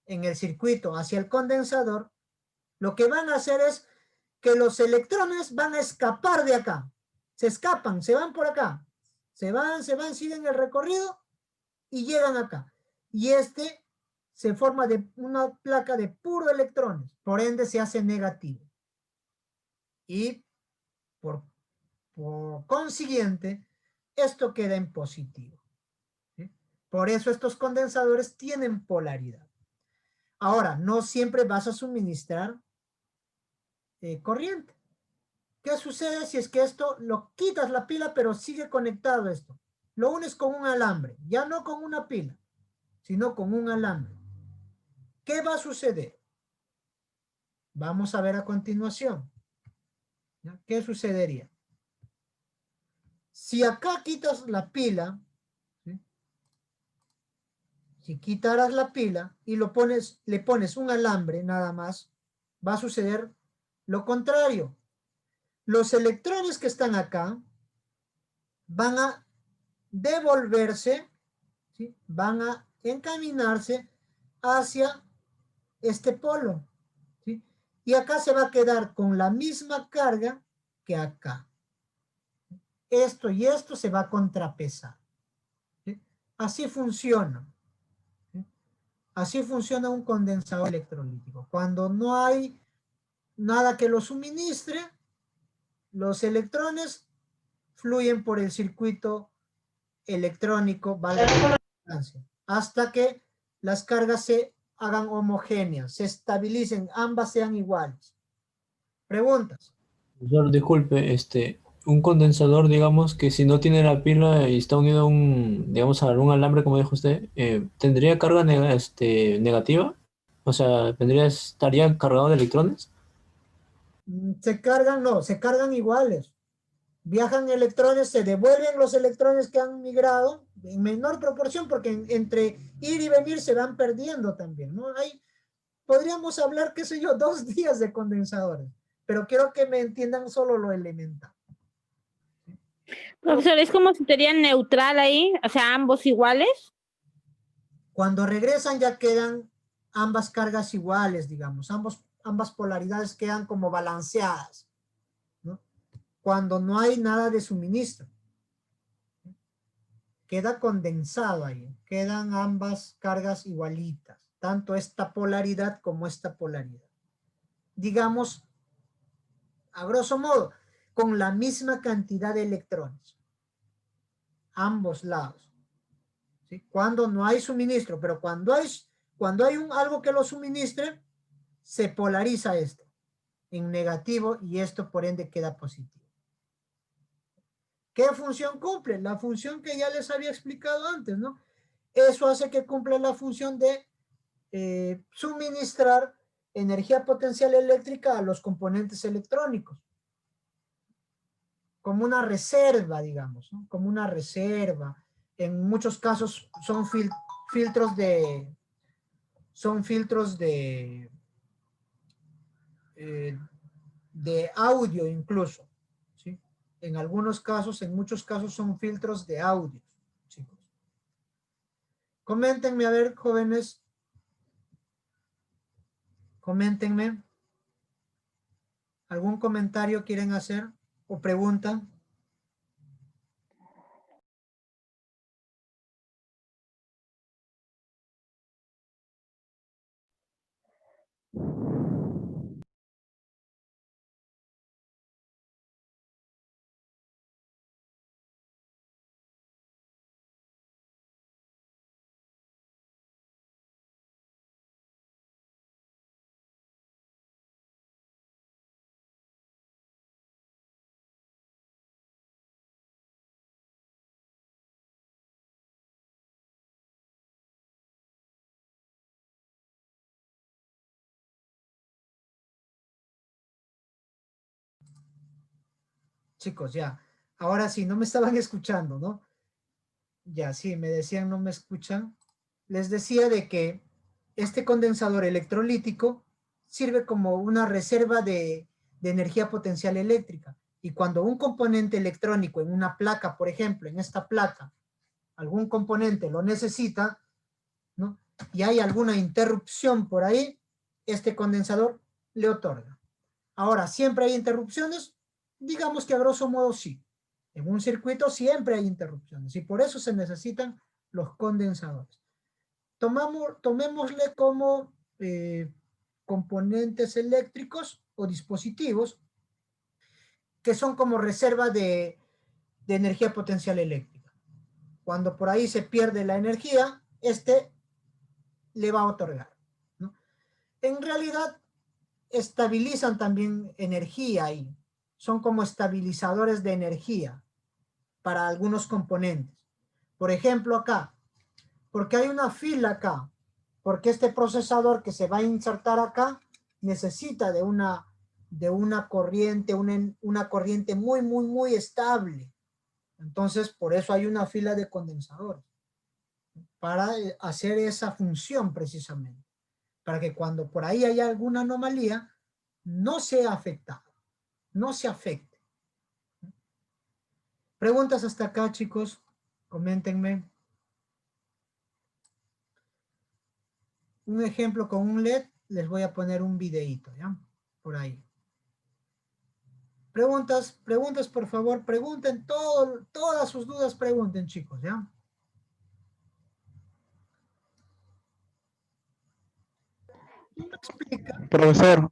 En el circuito hacia el condensador, lo que van a hacer es que los electrones van a escapar de acá. Se escapan, se van por acá. Se van, siguen el recorrido y llegan acá. Y este se forma de una placa de puro electrones. Por ende se hace negativo. Y por consiguiente, esto queda en positivo. ¿Sí? Por eso estos condensadores tienen polaridad. Ahora, no siempre vas a suministrar corriente. ¿Qué sucede si es que esto lo quitas la pila, pero sigue conectado esto? Lo unes con un alambre, ya no con una pila, sino con un alambre. ¿Qué va a suceder? Vamos a ver a continuación. ¿Ya? ¿Qué sucedería? Si acá quitas la pila, ¿sí? Si quitaras la pila y le pones un alambre nada más, va a suceder lo contrario. Los electrones que están acá van a devolverse, ¿sí? Van a encaminarse hacia este polo, ¿sí? Y acá se va a quedar con la misma carga que acá. Esto y esto se va a contrapesar, ¿sí? Así funciona. ¿Sí? Así funciona un condensador electrolítico. Cuando no hay nada que lo suministre, los electrones fluyen por el circuito electrónico, hasta que las cargas se hagan homogéneas, se estabilicen, ambas sean iguales. ¿Preguntas? Profesor, disculpe, un condensador, digamos, que si no tiene la pila y está unido a digamos, a un alambre, como dijo usted, ¿tendría carga negativa? O sea, ¿estaría cargado de electrones? Se cargan iguales. Viajan electrones, se devuelven los electrones que han migrado en menor proporción, porque entre ir y venir se van perdiendo también, ¿no? Podríamos hablar, qué sé yo, 2 días de condensadores, pero quiero que me entiendan solo lo elemental. Profesor, es como si serían neutral ahí, o sea, ambos iguales. Cuando regresan ya quedan ambas cargas iguales, digamos, ambas polaridades quedan como balanceadas, ¿no? Cuando no hay nada de suministro, queda condensado ahí, quedan ambas cargas igualitas, tanto esta polaridad como esta polaridad. Digamos, a grosso modo, con la misma cantidad de electrones, ambos lados, ¿sí? Cuando no hay suministro, pero cuando hay algo que lo suministre, se polariza esto en negativo y esto por ende queda positivo. ¿Qué función cumple? La función que ya les había explicado antes, ¿no? Eso hace que cumpla la función de suministrar energía potencial eléctrica a los componentes electrónicos. Como una reserva, digamos, ¿no? Como una reserva. En muchos casos son filtros de audio incluso, ¿sí? En muchos casos son filtros de audio, chicos. Coméntenme, a ver, jóvenes. Coméntenme. ¿Algún comentario quieren hacer o pregunta? Chicos, ya. Ahora sí, no me estaban escuchando, ¿no? Ya, sí, me decían no me escuchan. Les decía de que este condensador electrolítico sirve como una reserva de energía potencial eléctrica. Y cuando un componente electrónico en una placa, por ejemplo, en esta placa, algún componente lo necesita, ¿no? Y hay alguna interrupción por ahí, este condensador le otorga. Ahora, ¿siempre hay interrupciones? Digamos que a grosso modo sí. En un circuito siempre hay interrupciones y por eso se necesitan los condensadores. Tomémosle como componentes eléctricos o dispositivos que son como reserva de energía potencial eléctrica. Cuando por ahí se pierde la energía, le va a otorgar, ¿no? En realidad, estabilizan también energía y son como estabilizadores de energía para algunos componentes. Por ejemplo, acá, porque hay una fila acá, porque este procesador que se va a insertar acá necesita de una corriente, una corriente muy, muy, muy estable. Entonces, por eso hay una fila de condensadores, para hacer esa función precisamente, para que cuando por ahí haya alguna anomalía, no sea afectado, no se afecte. ¿Preguntas hasta acá, chicos? Coméntenme. Un ejemplo con un LED, les voy a poner un videíto, ¿ya? Por ahí. Preguntas, por favor, pregunten todas sus dudas, pregunten, chicos, ¿ya? ¿Quién me explica? Profesor,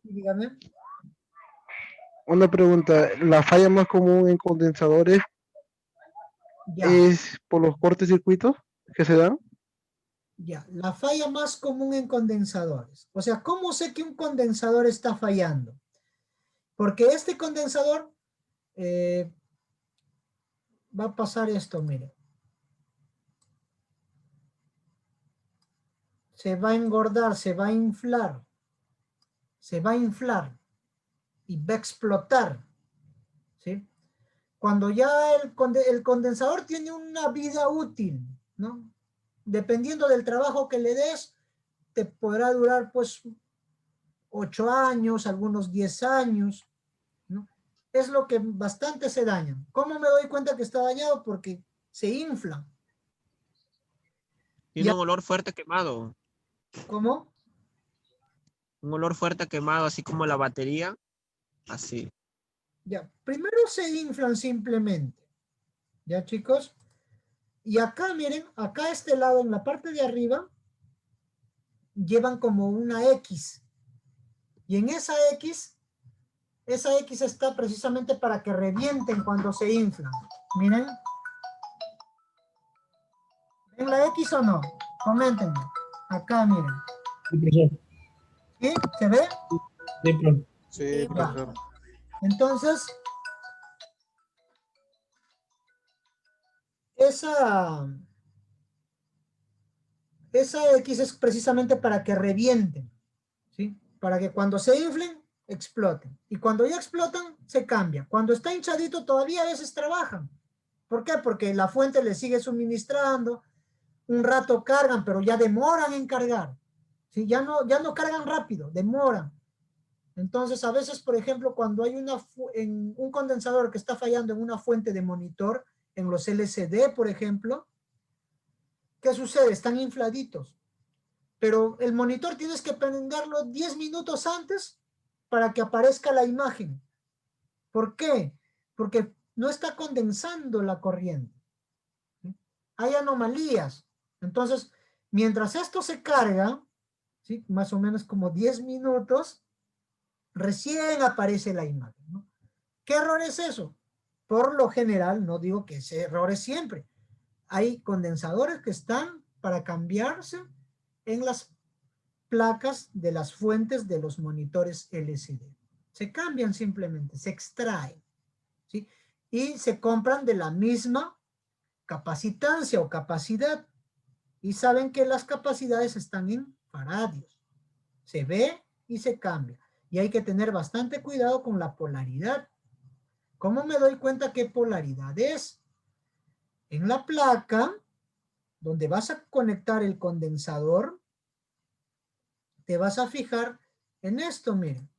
Dígame. una pregunta. ¿La falla más común en condensadores Ya, es por los cortocircuitos que se dan? ya. La falla más común en condensadores. O sea, ¿cómo sé que un condensador está fallando? Porque este condensador va a pasar esto, mire. Se va a engordar, se va a inflar. Se va a inflar y va a explotar, ¿sí? Cuando ya el condensador tiene una vida útil, ¿no? Dependiendo del trabajo que le des, te podrá durar pues 8 años, algunos 10 años, ¿no? Es lo que bastante se dañan. ¿Cómo me doy cuenta que está dañado? Porque se infla. Tiene un olor fuerte quemado. ¿Cómo? Un olor fuerte quemado, así como la batería. Así. Ya, primero se inflan simplemente. ¿Ya, chicos? Y acá, miren, acá a este lado, en la parte de arriba, llevan como una X. Y en esa X está precisamente para que revienten cuando se inflan. Miren. ¿Ven la X o no? Coméntenme. Acá, miren. Sí, profesor. ¿Sí? ¿Se ve? Sí, profe. Sí, Ya. profesor. Entonces, esa X es precisamente para que revienten, ¿sí? Para que cuando se inflen, exploten. Y cuando ya explotan, se cambia. Cuando está hinchadito, todavía a veces trabajan. ¿Por qué? Porque la fuente le sigue suministrando, un rato cargan, pero ya demoran en cargar. ¿Sí? Ya no cargan rápido, demoran. Entonces, a veces, por ejemplo, cuando hay un condensador que está fallando en una fuente de monitor, en los LCD, por ejemplo, ¿qué sucede? Están infladitos. Pero el monitor tienes que prenderlo 10 minutos antes para que aparezca la imagen. ¿Por qué? Porque no está condensando la corriente. ¿Sí? Hay anomalías. Entonces, mientras esto se carga, ¿sí? Más o menos como 10 minutos, recién aparece la imagen, ¿no? ¿Qué error es eso? Por lo general, no digo que ese error es siempre. Hay condensadores que están para cambiarse en las placas de las fuentes de los monitores LCD. Se cambian simplemente, se extraen, ¿sí? Y se compran de la misma capacitancia o capacidad. Y saben que las capacidades están en faradios. Se ve y se cambia. Y hay que tener bastante cuidado con la polaridad. ¿Cómo me doy cuenta qué polaridad es? En la placa, donde vas a conectar el condensador, te vas a fijar en esto, miren.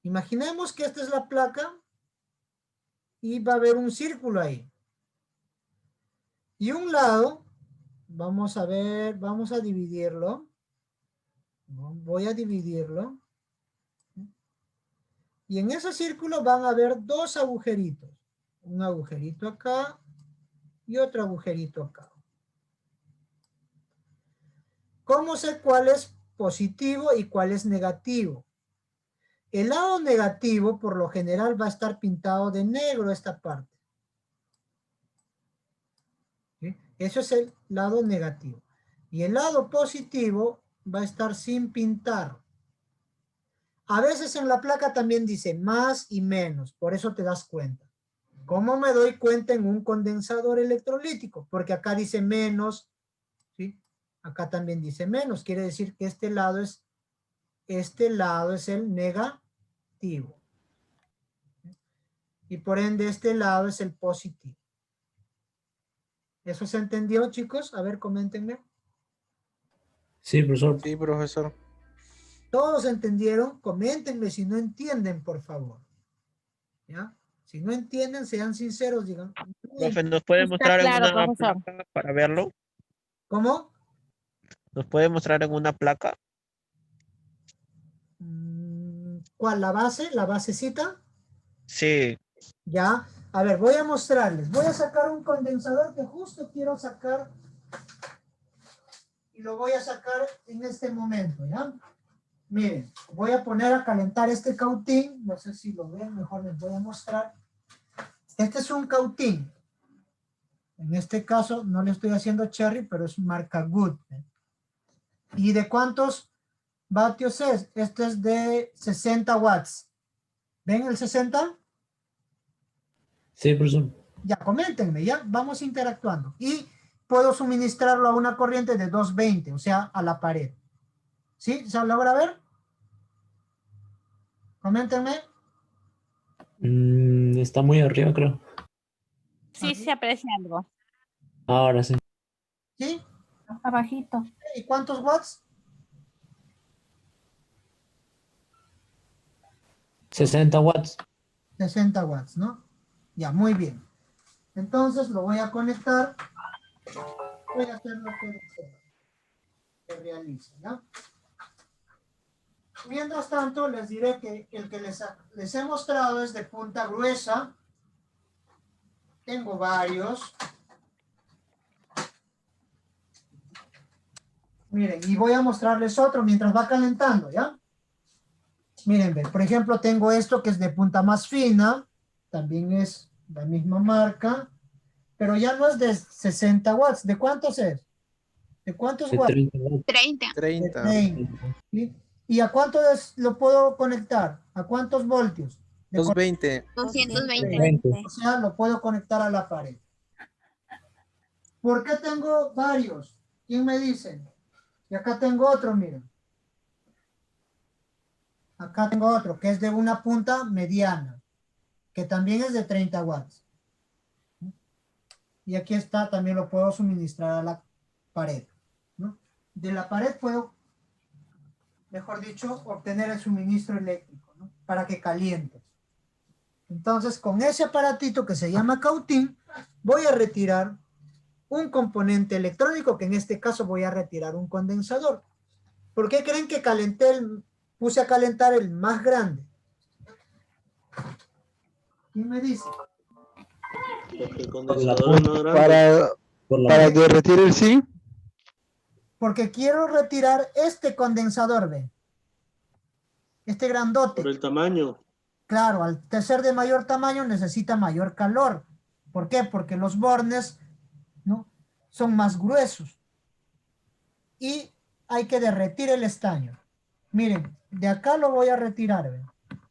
Imaginemos que esta es la placa y va a haber un círculo ahí. Y un lado, vamos a ver, vamos a dividirlo. Voy a dividirlo. Y en ese círculo van a haber dos agujeritos. Un agujerito acá y otro agujerito acá. ¿Cómo sé cuál es positivo y cuál es negativo? El lado negativo, por lo general, va a estar pintado de negro esta parte. ¿Sí? Eso es el lado negativo. Y el lado positivo va a estar sin pintar. A veces en la placa también dice más y menos, por eso te das cuenta. ¿Cómo me doy cuenta en un condensador electrolítico? Porque acá dice menos, ¿sí? Acá también dice menos, quiere decir que este lado es el negativo. Y por ende este lado es el positivo. ¿Eso se entendió, chicos? A ver, coméntenme. Sí, profesor. Sí, profesor. ¿Todos entendieron? Coméntenme si no entienden, por favor. ¿Ya? Si no entienden, sean sinceros, digan. Profe, ¿nos puede Está mostrar en claro, una profesor. placa para verlo? ¿Cómo? ¿Nos puede mostrar en una placa? ¿Cuál? ¿La base? ¿La basecita? Sí. Ya. A ver, voy a mostrarles. Voy a sacar un condensador que justo quiero sacar y lo voy a sacar en este momento, ¿ya? Miren, voy a poner a calentar este cautín. No sé si lo ven, mejor les voy a mostrar. Este es un cautín. En este caso no le estoy haciendo cherry, pero es marca Good. ¿Y de cuántos vatios es? Este es de 60 watts. ¿Ven el 60? Sí, profesor. Ya, coméntenme, ya, vamos interactuando. Y puedo suministrarlo a una corriente de 220, o sea, a la pared. ¿Sí? ¿Se logra ver? Coméntenme. Está muy arriba, creo. Sí, se aprecia algo. Ahora sí. ¿Sí? Abajito. ¿Y cuántos watts? 60 watts. 60 watts, ¿no? Ya, muy bien. Entonces lo voy a conectar. Voy a hacer lo que realice, ¿no? Mientras tanto, les diré que el que les he mostrado es de punta gruesa. Tengo varios. Miren, y voy a mostrarles otro mientras va calentando, ¿ya? Miren, ven, por ejemplo, tengo esto que es de punta más fina. También es la misma marca. Pero ya no es de 60 watts. ¿De cuántos es? ¿De cuántos De watts? 30 watts. 30. De 30. 30. ¿Sí? ¿Y a cuánto lo puedo conectar? ¿A cuántos voltios? De 220. 220. 20. O sea, lo puedo conectar a la pared. ¿Por qué tengo varios? ¿Quién me dice? Y acá tengo otro, miren. Acá tengo otro, que es de una punta mediana, que también es de 30 watts. Y aquí está, también lo puedo suministrar a la pared, ¿no? De la pared puedo, mejor dicho, obtener el suministro eléctrico, ¿no? Para que caliente. Entonces, con ese aparatito que se llama cautín, voy a retirar un componente electrónico, que en este caso voy a retirar un condensador. ¿Por qué creen que puse a calentar el más grande? ¿Quién me dice? Porque el Por la condensador es más grande. Para derretir el zinc. Porque quiero retirar este condensador, ¿ve? Este grandote. Por el tamaño. Claro, al ser de mayor tamaño necesita mayor calor. ¿Por qué? Porque los bornes, ¿no?, son más gruesos. Y hay que derretir el estaño. Miren, de acá lo voy a retirar, ¿ve?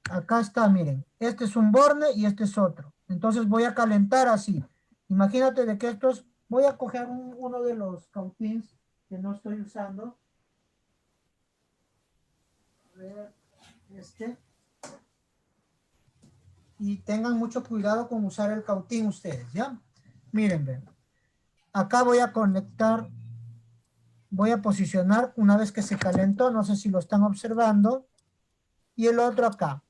Acá está, miren. Este es un borne y este es otro. Entonces voy a calentar así. Imagínate de que estos... Voy a coger uno de los cautins que no estoy usando. A ver, este. Y tengan mucho cuidado con usar el cautín ustedes, ¿ya? Miren, ven. Acá voy a conectar, voy a posicionar una vez que se calentó, no sé si lo están observando, y el otro acá.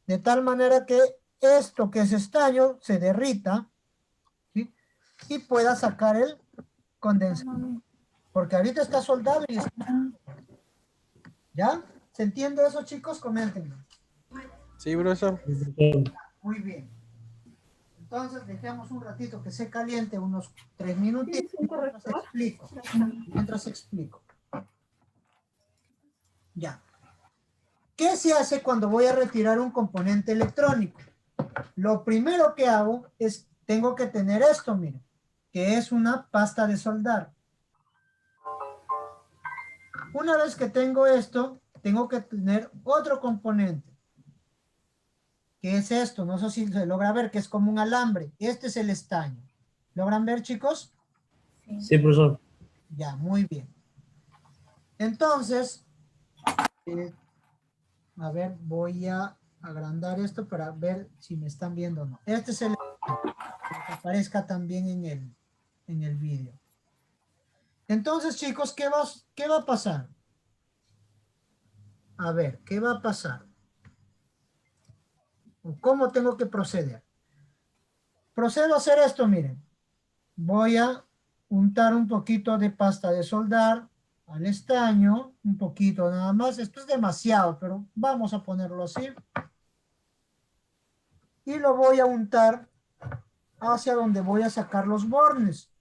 De tal manera que esto que es estaño se derrita, ¿sí?, y pueda sacar el condensador. Porque ahorita está soldado y está... ¿Ya? ¿Se entiende eso, chicos? Coméntenme. Sí, profesor. Muy bien. Entonces, dejemos un ratito que se caliente, unos 3 minutitos, mientras explico. Mientras explico. Ya. ¿Qué se hace cuando voy a retirar un componente electrónico? Lo primero que hago es, tengo que tener esto, miren, que es una pasta de soldar. Una vez que tengo esto, tengo que tener otro componente. ¿Qué es esto? No sé si se logra ver, que es como un alambre. Este es el estaño. ¿Logran ver, chicos? Sí, profesor. Ya, muy bien. Entonces, a ver, voy a agrandar esto para ver si me están viendo o no. Este es el estaño, para que aparezca también en el vídeo. Entonces, chicos, ¿qué va a pasar? A ver, ¿qué va a pasar? ¿Cómo tengo que proceder? Procedo a hacer esto, miren. Voy a untar un poquito de pasta de soldar al estaño, un poquito nada más. Esto es demasiado, pero vamos a ponerlo así. Y lo voy a untar hacia donde voy a sacar los bornes,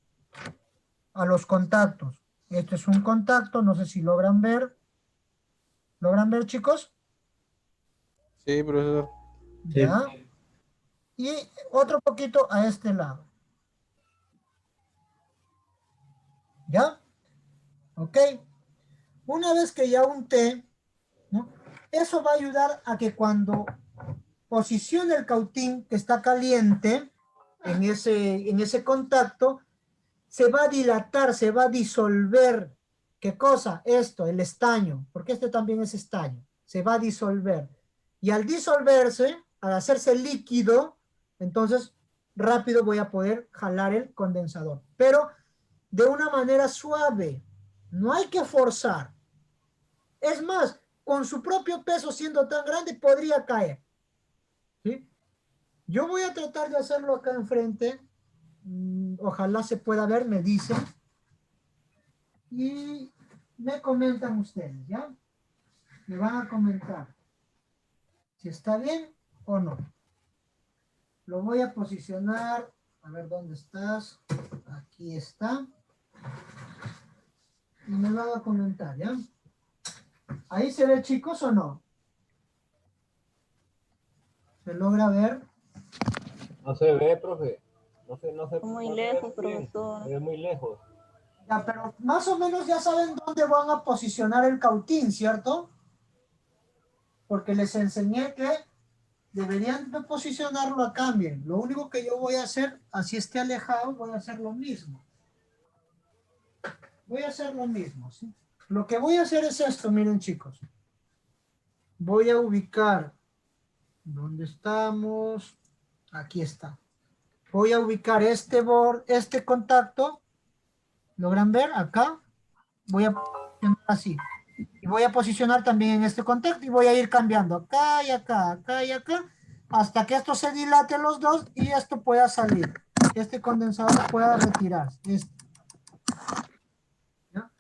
a los contactos. Este es un contacto, no sé si logran ver. ¿Logran ver, chicos? Sí, profesor. Ya. Y otro poquito a este lado. ¿Ya? Ok. Una vez que ya unté, ¿no? Eso va a ayudar a que cuando posicione el cautín que está caliente en ese contacto, se va a dilatar, se va a disolver. ¿Qué cosa? Esto, el estaño, porque este también es estaño. Se va a disolver. Y al disolverse, al hacerse líquido, entonces rápido voy a poder jalar el condensador. Pero de una manera suave. No hay que forzar. Es más, con su propio peso siendo tan grande podría caer. ¿Sí? Yo voy a tratar de hacerlo acá enfrente. Ojalá se pueda ver, me dicen. Y me comentan ustedes, ¿ya? Me van a comentar si está bien o no. Lo voy a posicionar. A ver, ¿dónde estás? Aquí está. Y me van a comentar, ¿ya? ¿Ahí se ve, chicos, o no? ¿Se logra ver? No se ve, profe. No Muy se ve lejos, bien. profesor. Se ve muy lejos. Ya, pero más o menos ya saben dónde van a posicionar el cautín, ¿cierto? Porque les enseñé que deberían de posicionarlo acá, miren. Lo único que yo voy a hacer, así esté alejado, voy a hacer lo mismo. Voy a hacer lo mismo, ¿sí? Lo que voy a hacer es esto, miren, chicos. Voy a ubicar, ¿dónde estamos? Aquí está. Voy a ubicar este contacto. ¿Logran ver? Acá. Voy a posicionar así. Y voy a posicionar también en este contacto y voy a ir cambiando acá y acá, acá y acá, hasta que esto se dilate los dos y esto pueda salir. Este condensador pueda retirarse. ¿Ya?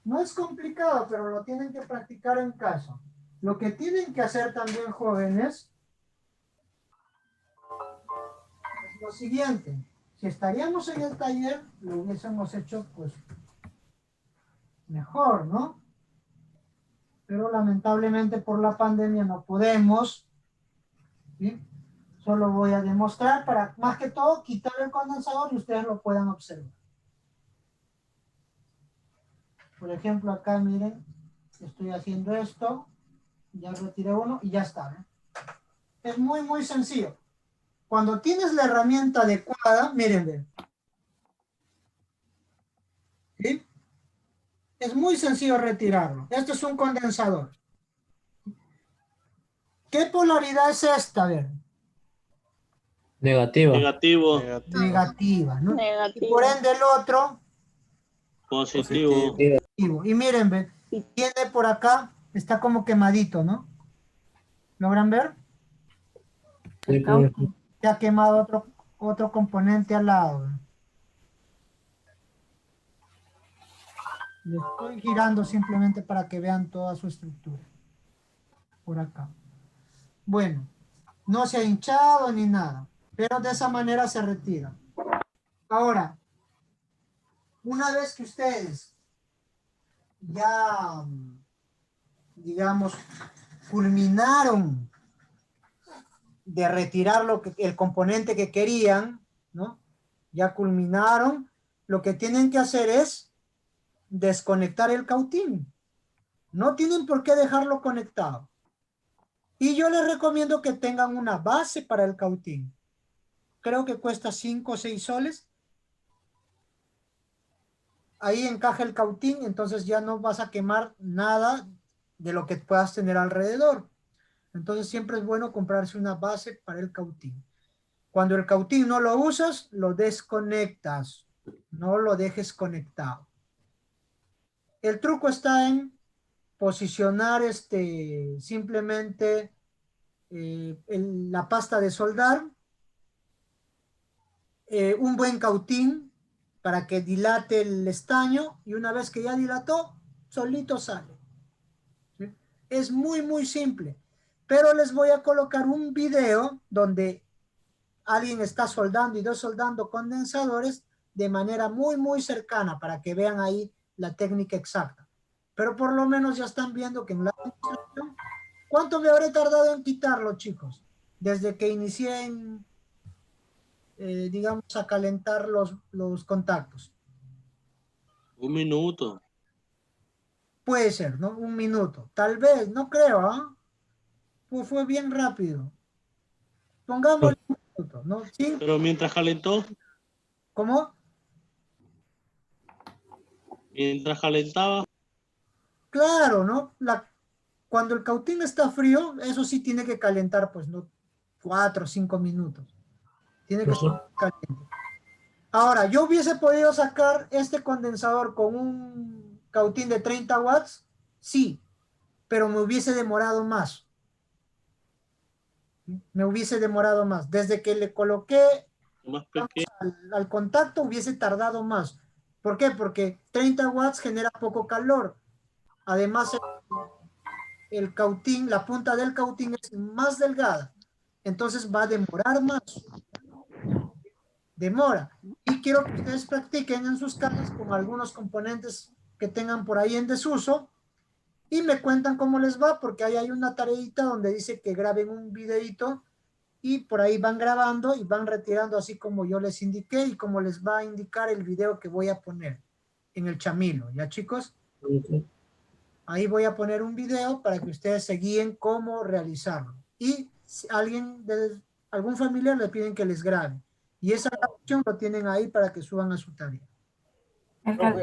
No es complicado, pero lo tienen que practicar en casa. Lo que tienen que hacer también, jóvenes, es lo siguiente. Si estaríamos en el taller, lo hubiésemos hecho, pues, mejor, ¿no? Pero lamentablemente por la pandemia no podemos, ¿sí? Solo voy a demostrar para, más que todo, quitar el condensador y ustedes lo puedan observar. Por ejemplo, acá miren, estoy haciendo esto, ya retiré uno y ya está, ¿eh? Es muy, muy sencillo. Cuando tienes la herramienta adecuada, miren, ven. ¿Sí? Es muy sencillo retirarlo. Este es un condensador. ¿Qué polaridad es esta? A ver. Negativa. Negativo, Negativa, ¿no? Y Negativo. por ende el otro, positivo. positivo. Y miren, ven, tiene por acá, está como quemadito, ¿no? ¿Logran ver? Sí, profesor. Se ha quemado otro componente al lado. Le estoy girando simplemente para que vean toda su estructura. Por acá. Bueno, no se ha hinchado ni nada, pero de esa manera se retira. Ahora, una vez que ustedes ya, digamos, culminaron de retirar el componente que querían, ¿no? Ya culminaron, lo que tienen que hacer es desconectar el cautín. No tienen por qué dejarlo conectado. Y yo les recomiendo que tengan una base para el cautín. Creo que cuesta 5 o 6 soles. Ahí encaja el cautín, entonces ya no vas a quemar nada de lo que puedas tener alrededor. Entonces siempre es bueno comprarse una base para el cautín. Cuando el cautín no lo usas, lo desconectas. No lo dejes conectado. El truco está en posicionar simplemente la pasta de soldar, un buen cautín para que dilate el estaño, y una vez que ya dilató, solito sale. ¿Sí? Es muy, muy simple. Pero les voy a colocar un video donde alguien está soldando y desoldando condensadores de manera muy, muy cercana para que vean ahí la técnica exacta. Pero por lo menos ya están viendo que en la demostración, ¿cuánto me habré tardado en quitarlo, chicos? Desde que inicié digamos, a calentar los contactos. 1 minuto. Puede ser, ¿no? 1 minuto. Tal vez, no creo, ¿ah? Pues fue bien rápido. Pongámosle 1 minuto, ¿no? ¿Sí? Pero mientras calentó, ¿Cómo? mientras calentaba, Claro, ¿no? Cuando el cautín está frío, eso sí tiene que calentar, pues, ¿no? 4 o 5 minutos. Tiene que estar caliente. Ahora, yo hubiese podido sacar este condensador con un cautín de 30 watts, sí, pero me hubiese demorado más. Me hubiese demorado más. Desde que le coloqué más pequeño. al contacto hubiese tardado más. ¿Por qué? Porque 30 watts genera poco calor. Además, el cautín, la punta del cautín es más delgada. Entonces va a demorar más. Demora. Y quiero que ustedes practiquen en sus casas con algunos componentes que tengan por ahí en desuso y me cuentan cómo les va, porque ahí hay una tareita donde dice que graben un videito y por ahí van grabando y van retirando así como yo les indiqué y como les va a indicar el video que voy a poner en el chamilo. ¿Ya, chicos? Ahí voy a poner un video para que ustedes se guíen cómo realizarlo. Y si algún familiar le piden que les grabe. Y esa grabación lo tienen ahí para que suban a su tarea.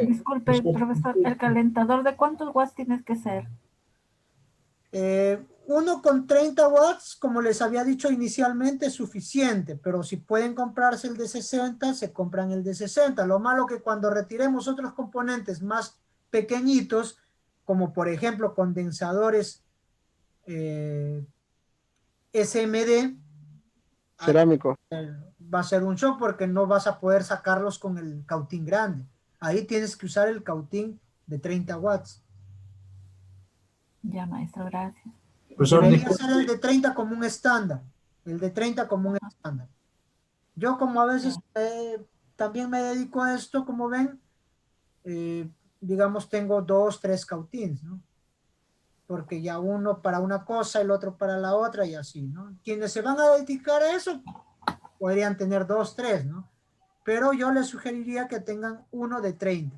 Disculpe, profesor, ¿el calentador de cuántos watts tienes que ser? Uno con 30 watts, como les había dicho inicialmente, es suficiente, pero si pueden comprarse el de 60, se compran el de 60. Lo malo que cuando retiremos otros componentes más pequeñitos, como por ejemplo condensadores SMD, Cerámico. va a ser un shock porque no vas a poder sacarlos con el cautín grande. Ahí tienes que usar el cautín de 30 watts. Ya, maestro, gracias. Debería ser el de 30 como un estándar. El de 30 como un estándar. Yo como a veces también me dedico a esto, como ven, digamos tengo 2, 3 cautines, ¿no? Porque ya uno para una cosa, el otro para la otra y así, ¿no? Quienes se van a dedicar a eso podrían tener 2, 3, ¿no? Pero yo les sugeriría que tengan uno de 30.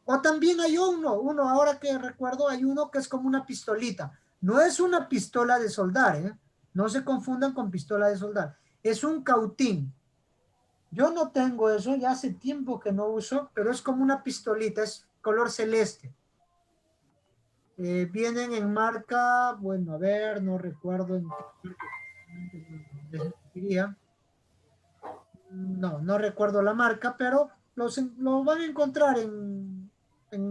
O también hay uno, ahora que recuerdo, hay uno que es como una pistolita. No es una pistola de soldar, ¿eh? No se confundan con pistola de soldar. Es un cautín. Yo no tengo eso, ya hace tiempo que no uso, pero es como una pistolita, es color celeste. Vienen en marca, bueno, a ver, no recuerdo en qué no recuerdo la marca, pero lo van a encontrar en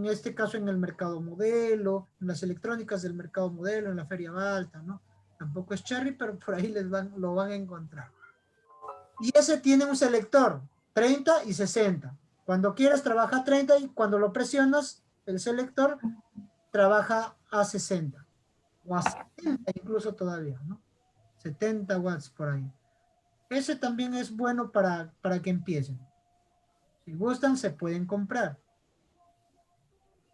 este caso en el mercado modelo, en las electrónicas del mercado modelo, en la feria Balta, ¿no? Tampoco es Cherry, pero por ahí lo van a encontrar. Y ese tiene un selector, 30 y 60. Cuando quieres trabaja 30 y cuando lo presionas, el selector trabaja a 60 o a 70 incluso todavía, ¿no? 70 watts por ahí. Ese también es bueno para que empiecen. Si gustan, se pueden comprar.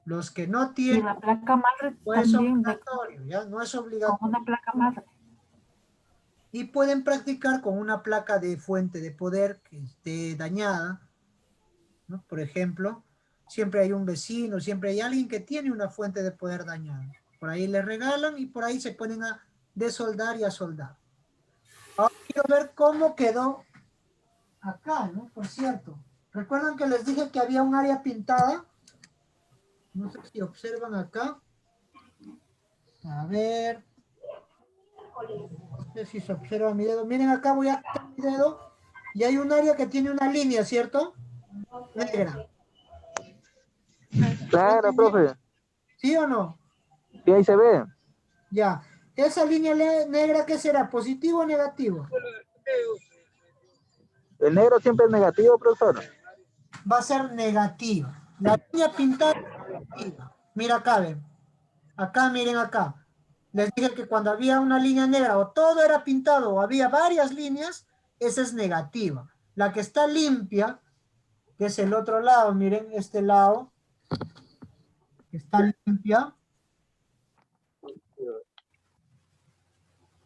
Los que no Y tienen, la placa madre no es también, obligatorio, ¿ya? No es con obligatorio. una placa madre. Y pueden practicar con una placa de fuente de poder que esté dañada, ¿no? Por ejemplo, siempre hay un vecino, siempre hay alguien que tiene una fuente de poder dañada. Por ahí le regalan y por ahí se ponen a desoldar y a soldar. Ahora quiero ver cómo quedó acá, ¿no? Por cierto, ¿recuerdan que les dije que había un área pintada? No sé si observan acá. A ver. No sé si se observa mi dedo. Miren acá, voy a quitar mi dedo. Y hay un área que tiene una línea, ¿cierto? Negra. Claro, profe. ¿Sí o no? Sí, ahí se ve. Ya. Esa línea negra, ¿qué será? ¿Positivo o negativo? El negro siempre es negativo, profesor. Va a ser negativa. La línea pintada es negativa. Mira acá, ven. Acá, miren acá. Les dije que cuando había una línea negra o todo era pintado o había varias líneas, esa es negativa. La que está limpia, que es el otro lado, miren, este lado, que está limpia.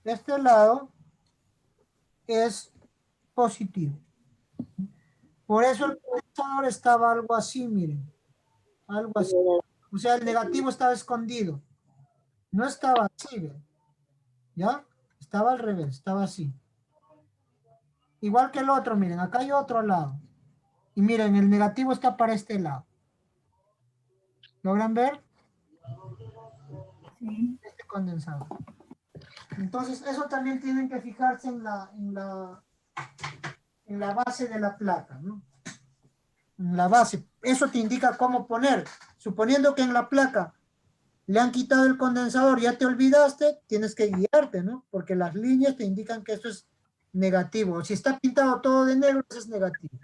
Este lado es positivo. Por eso el condensador estaba algo así, miren. Algo así. O sea, el negativo estaba escondido. No estaba así, ¿ven? ¿Ya? Estaba al revés, estaba así. Igual que el otro, miren, acá hay otro lado. Y miren, el negativo está para este lado. ¿Logran ver? Sí. Este condensador. Entonces, eso también tienen que fijarse en la base de la placa, ¿no? En la base. Eso te indica cómo poner. Suponiendo que en la placa le han quitado el condensador, ya te olvidaste, tienes que guiarte, ¿no? Porque las líneas te indican que esto es negativo. Si está pintado todo de negro, eso es negativo.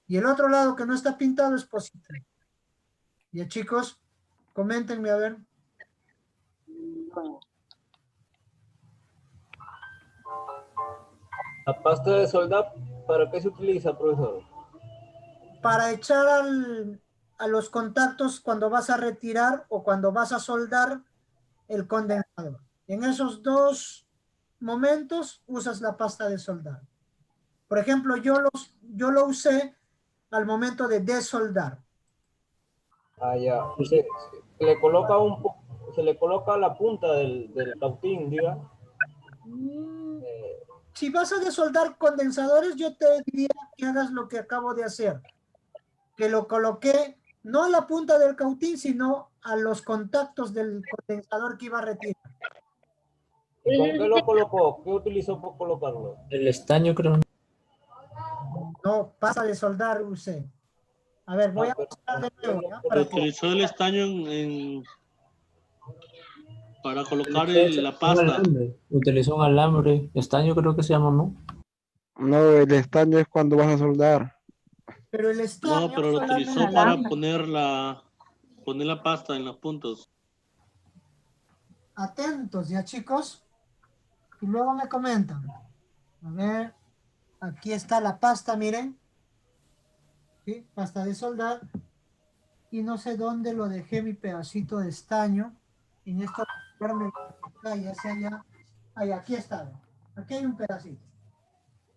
Y el otro lado que no está pintado es positivo. Ya, chicos, coméntenme a ver. La pasta de soldar, ¿para qué se utiliza, profesor? Para echar a los contactos cuando vas a retirar o cuando vas a soldar el condensador. En esos dos momentos usas la pasta de soldar. Por ejemplo, yo lo usé al momento de desoldar. Ah, ya. Se le coloca se le coloca la punta del cautín, diga. Si vas a desoldar condensadores, yo te diría que hagas lo que acabo de hacer. Que lo coloqué no a la punta del cautín, sino a los contactos del condensador que iba a retirar. ¿Y con qué lo colocó? ¿Qué utilizó para colocarlo? El estaño, creo. No, pasa de soldar usé. A ver, voy a mostrar de nuevo, ¿ya? Para que- Utilizó el estaño para colocar la Un pasta. alambre. Utilizó un alambre. Estaño creo que se llama, ¿no? No, el estaño es cuando vas a soldar. Pero el estaño No, pero lo solamente- utilizó para poner la pasta en los puntos. Atentos, ya, chicos. Y luego me comentan. A ver, aquí está la pasta, miren. ¿Sí? Pasta de soldar. Y no sé dónde lo dejé mi pedacito de estaño. En esta ya sea allá. Ahí, aquí está. Aquí hay un pedacito.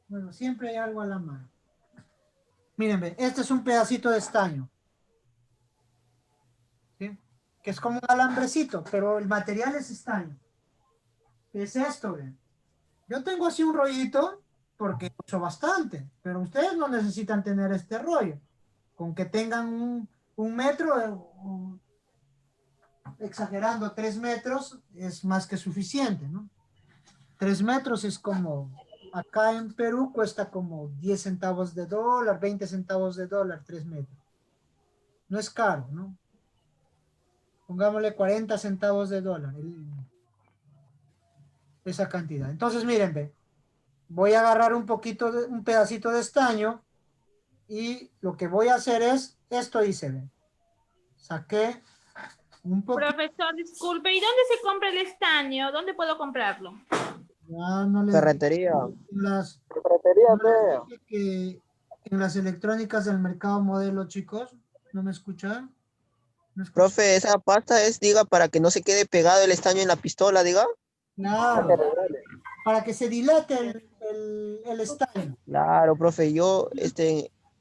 Bueno, siempre hay algo a la mano. Miren, ve, este es un pedacito de estaño. ¿Sí? Que es como un alambrecito, pero el material es estaño. ¿Qué es esto? Ve? Yo tengo así un rollito porque uso bastante, pero ustedes no necesitan tener este rollo. Con que tengan un metro, exagerando 3 metros, es más que suficiente, ¿no? 3 metros es como, acá en Perú cuesta como 10 centavos de dólar, 20 centavos de dólar, 3 metros. No es caro, ¿no? Pongámosle 40 centavos de dólar, esa cantidad. Entonces, miren, ve, voy a agarrar un pedacito de estaño y lo que voy a hacer es, esto hice, ve. Saqué un poquito. Profesor, disculpe, ¿y dónde se compra el estaño? ¿Dónde puedo comprarlo? Ya no les Ferretería. las, Ferretería, no les feo. dije que en las electrónicas del mercado modelo, chicos. ¿No me escuchan? ¿No escuchan? Profe, esa pasta es, diga, para que no se quede pegado el estaño en la pistola, diga. Claro, para que se dilate el estaño. Claro, profe, yo,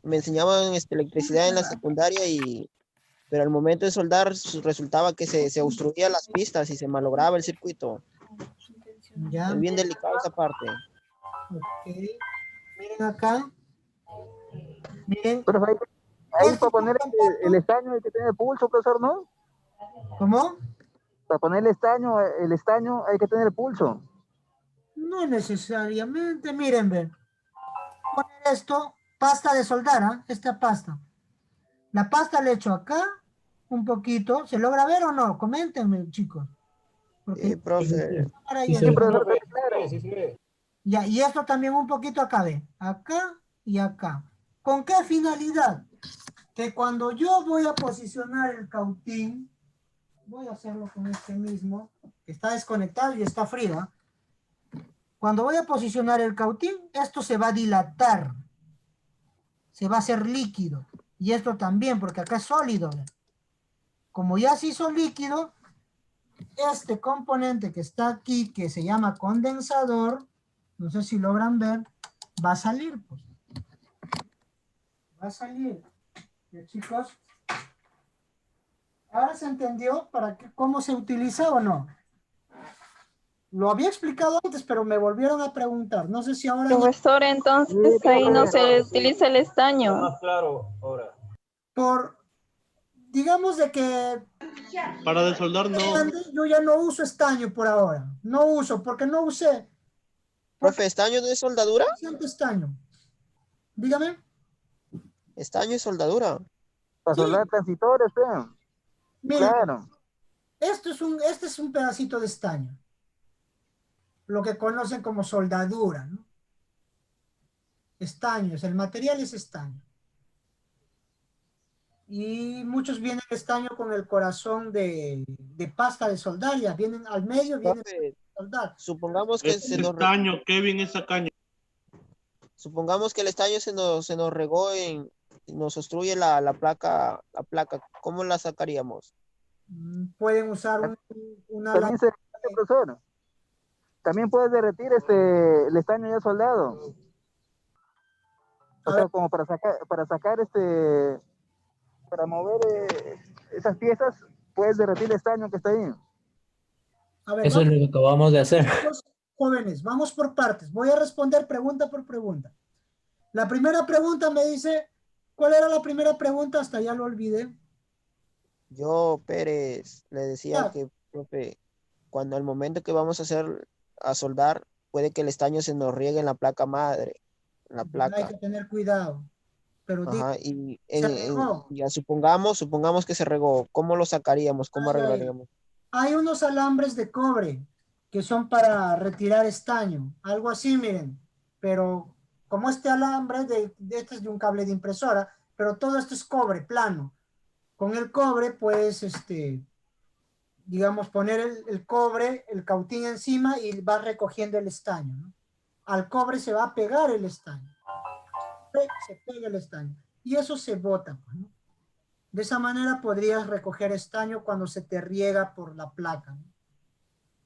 me enseñaban electricidad en la secundaria pero al momento de soldar resultaba que se obstruía las pistas y se malograba el circuito. Ya, Es bien delicado esa parte. ok. Miren acá. Miren. Pero ahí Este para es un poner el contacto. estaño hay que tener pulso, profesor, ¿no? ¿Cómo? Para poner el estaño hay que tener pulso. No necesariamente. Miren, ven. Poner esto, pasta de soldar, ¿ah? Esta pasta. La pasta le echo acá un poquito. ¿Se logra ver o no? Coméntenme, chicos. Porque Profe, para Sí, ahí se ve. Profesor, Profe, claro. sí, sí, sí. ya, y esto también un poquito acá, ve. Acá y acá. ¿Con qué finalidad? Que cuando yo voy a posicionar el cautín, voy a hacerlo con este mismo, que está desconectado y está frío, ¿ah? Cuando voy a posicionar el cautín, esto se va a dilatar, se va a hacer líquido. Y esto también, porque acá es sólido. ¿Ve? Como ya se hizo líquido, este componente que está aquí, que se llama condensador, no sé si logran ver, va a salir, pues. Va a salir. ¿Ya, chicos? ¿Ahora se entendió cómo se utiliza o no? Lo había explicado antes, pero me volvieron a preguntar. No sé si ahora ya... Profesor, entonces Sí, ahí no profe. se utiliza el Está estaño. más claro ahora. Digamos de que Para desoldar no. yo ya no uso estaño por ahora. No uso, porque no usé. profe, ¿estaño de soldadura? Siento estaño. Dígame. Estaño y soldadura. Para Sí. soldar transitores, feo. Miren, Claro. este es un pedacito de estaño. Lo que conocen como soldadura, ¿no? Estaños, el material es estaño. Y muchos vienen estaño con el corazón de pasta de soldar, ya vienen al medio, vienen Profe, a soldar. supongamos que Es estaño, Kevin, esa caña. supongamos que el estaño se nos regó y nos obstruye la placa, ¿cómo la sacaríamos? Pueden usar una También se profesor. También puedes derretir el estaño ya soldado. O sea, como para sacar para mover esas piezas, puedes derretir el estaño que está ahí. A ver, Eso es lo que acabamos de hacer. vamos, jóvenes, vamos por partes. Voy a responder pregunta por pregunta. La primera pregunta me dice, ¿cuál era la primera pregunta? Hasta ya lo olvidé. Yo, Pérez, le decía Ya, que, profe, cuando al momento que vamos a soldar, puede que el estaño se nos riegue en la placa madre, en la hay placa. que tener cuidado. Pero Ajá, y se regó. ya supongamos que se regó, ¿cómo lo sacaríamos? ¿Cómo arreglaríamos? Hay unos alambres de cobre que son para retirar estaño, algo así, miren. Pero como este alambre este es de un cable de impresora, pero todo esto es cobre plano. Con el cobre puedes, digamos, poner el cobre, el cautín encima y vas recogiendo el estaño, ¿no? Al cobre se va a pegar el estaño. Se pega el estaño. Y eso se bota, pues, ¿no? De esa manera podrías recoger estaño cuando se te riega por la placa, ¿no?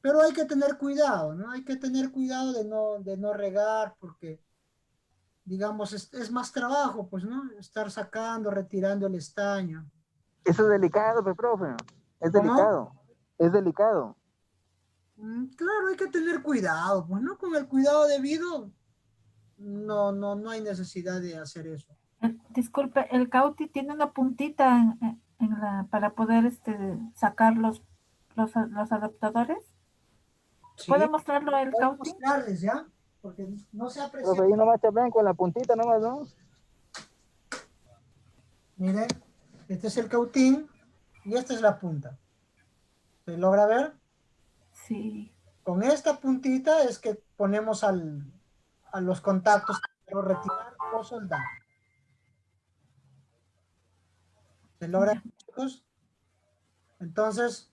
Pero hay que tener cuidado, ¿no? Hay que tener cuidado de no regar porque, digamos, es más trabajo, pues, ¿no? Estar sacando, retirando el estaño. Eso es delicado, profe. Es ¿Cómo? delicado. Es delicado. Claro, hay que tener cuidado, pues, ¿no? Con el cuidado debido, no hay necesidad de hacer eso. Disculpe, el cauti tiene una puntita para poder sacar los adaptadores. Sí, ¿Puede mostrarlo el voy a cauti? mostrarles, ¿ya? Porque no se aprecia. Profe, ahí nomás te ven con la puntita nomás, ¿no? Miren, este es el cautín y esta es la punta. ¿Se logra ver? Sí. Con esta puntita es que ponemos a los contactos que quiero retirar o soldar. ¿Se logra, chicos? Entonces,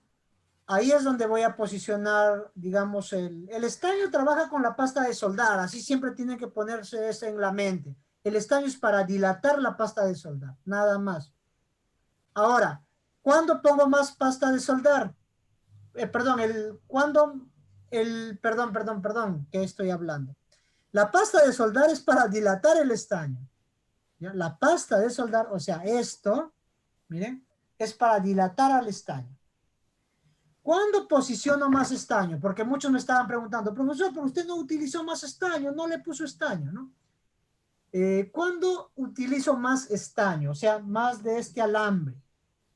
ahí es donde voy a posicionar, digamos, el estaño trabaja con la pasta de soldar, así siempre tienen que ponerse eso en la mente. El estaño es para dilatar la pasta de soldar, nada más. Ahora, ¿cuándo pongo más pasta de soldar? Perdón, ¿qué estoy hablando? La pasta de soldar es para dilatar el estaño. ¿Ya? La pasta de soldar, o sea, esto, miren, es para dilatar al estaño. ¿Cuándo posiciono más estaño? Porque muchos me estaban preguntando, profesor, pero usted no utilizó más estaño, no le puso estaño, ¿no? ¿Cuándo utilizo más estaño? O sea, más de este alambre,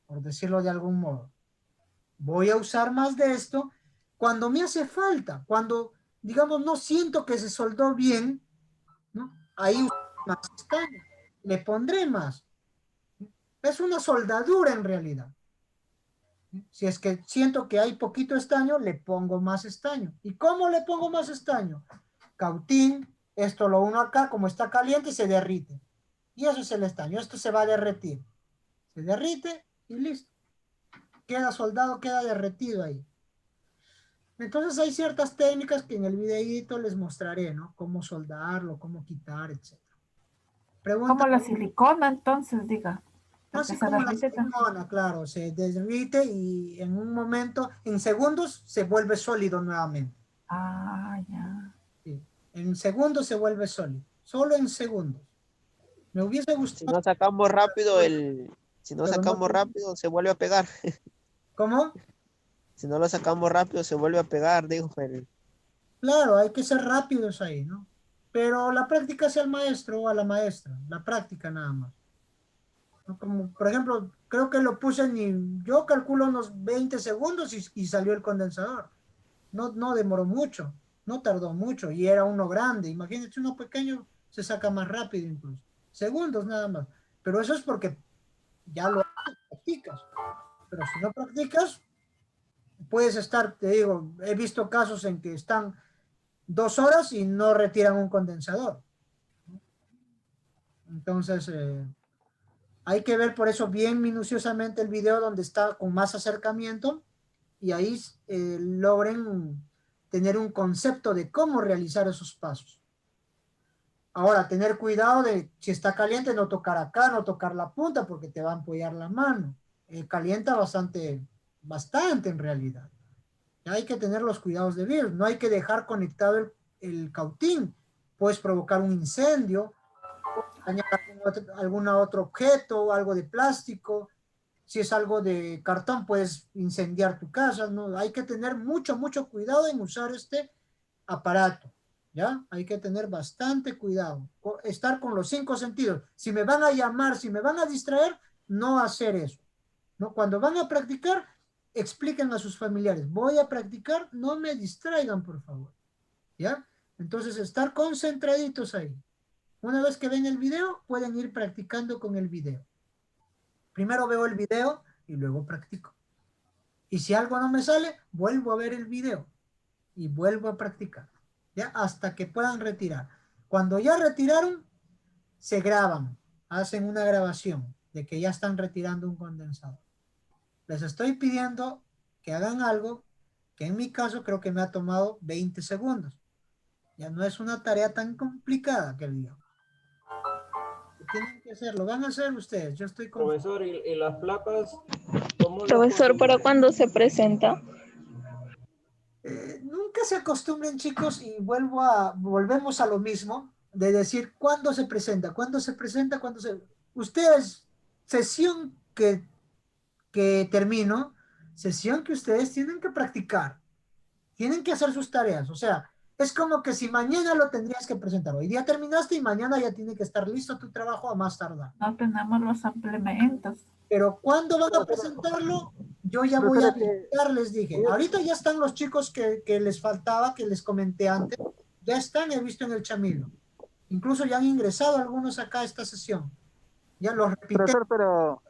por decirlo de algún modo. Voy a usar más de esto cuando me hace falta, cuando, digamos, no siento que se soldó bien, ¿no? Ahí uso más estaño, le pondré más. Es una soldadura en realidad. Si es que siento que hay poquito estaño, le pongo más estaño. ¿Y cómo le pongo más estaño? Cautín, esto lo uno acá, como está caliente, se derrite. Y eso es el estaño, esto se va a derretir. Se derrite y listo. Queda soldado, queda derretido ahí. Entonces hay ciertas técnicas que en el videíto les mostraré, ¿no? Cómo soldarlo, cómo quitar, etc. Como la silicona, entonces, diga. Así como la silicona, claro, se derrite y en un momento, en segundos, se vuelve sólido nuevamente. Ah, ya. Sí. En segundos se vuelve sólido. Solo en segundos. Me hubiese gustado. Si no sacamos rápido se vuelve a pegar. ¿Cómo? Si no lo sacamos rápido se vuelve a pegar, dijo él. Claro, hay que ser rápidos ahí, ¿no? Pero la práctica hace al maestro o a la maestra. La práctica nada más. ¿No? Como, por ejemplo, creo que lo puse yo calculo unos 20 segundos y salió el condensador. No demoró mucho, no tardó mucho y era uno grande. Imagínate, uno pequeño se saca más rápido incluso. Segundos nada más. Pero eso es porque ya lo practicas. Pero si no practicas, puedes estar, te digo, he visto casos en que están 2 horas y no retiran un condensador. Entonces, hay que ver por eso bien minuciosamente el video donde está con más acercamiento y ahí logren tener un concepto de cómo realizar esos pasos. Ahora, tener cuidado de si está caliente, no tocar acá, no tocar la punta porque te va a apoyar la mano. Calienta bastante en realidad. Ya hay que tener los cuidados debidos. No hay que dejar conectado el cautín. Puedes provocar un incendio, dañar algún otro objeto, algo de plástico. Si es algo de cartón, puedes incendiar tu casa, ¿no? Hay que tener mucho cuidado en usar este aparato, ¿ya? Hay que tener bastante cuidado. Estar con los 5 sentidos. Si me van a llamar, si me van a distraer, no hacer eso, ¿no? Cuando van a practicar, expliquen a sus familiares, voy a practicar, no me distraigan, por favor, ¿ya? Entonces, estar concentraditos ahí. Una vez que ven el video, pueden ir practicando con el video. Primero veo el video y luego practico. Y si algo no me sale, vuelvo a ver el video y vuelvo a practicar, ¿ya? Hasta que puedan retirar. Cuando ya retiraron, se graban, hacen una grabación de que ya están retirando un condensador. Les estoy pidiendo que hagan algo que en mi caso creo que me ha tomado 20 segundos. Ya no es una tarea tan complicada que digamos. Tienen que hacerlo, van a hacer ustedes. Yo estoy con... Profesor, ¿y las placas? Profesor, ¿pero cuándo se presenta? Nunca se acostumbren, chicos, y volvemos a lo mismo, de decir cuándo se presenta, ustedes, sesión que termino, sesión que ustedes tienen que practicar, tienen que hacer sus tareas, o sea, es como que si mañana lo tendrías que presentar, hoy día terminaste y mañana ya tiene que estar listo tu trabajo a más tardar. No tenemos los implementos. Pero ¿cuándo van a presentarlo? Yo ya voy a visitar, les dije. Ahorita ya están los chicos que les faltaba, que les comenté antes. Ya están, he visto en el Chamilo. Incluso ya han ingresado algunos acá a esta sesión. Ya los repiten. Profesor, pero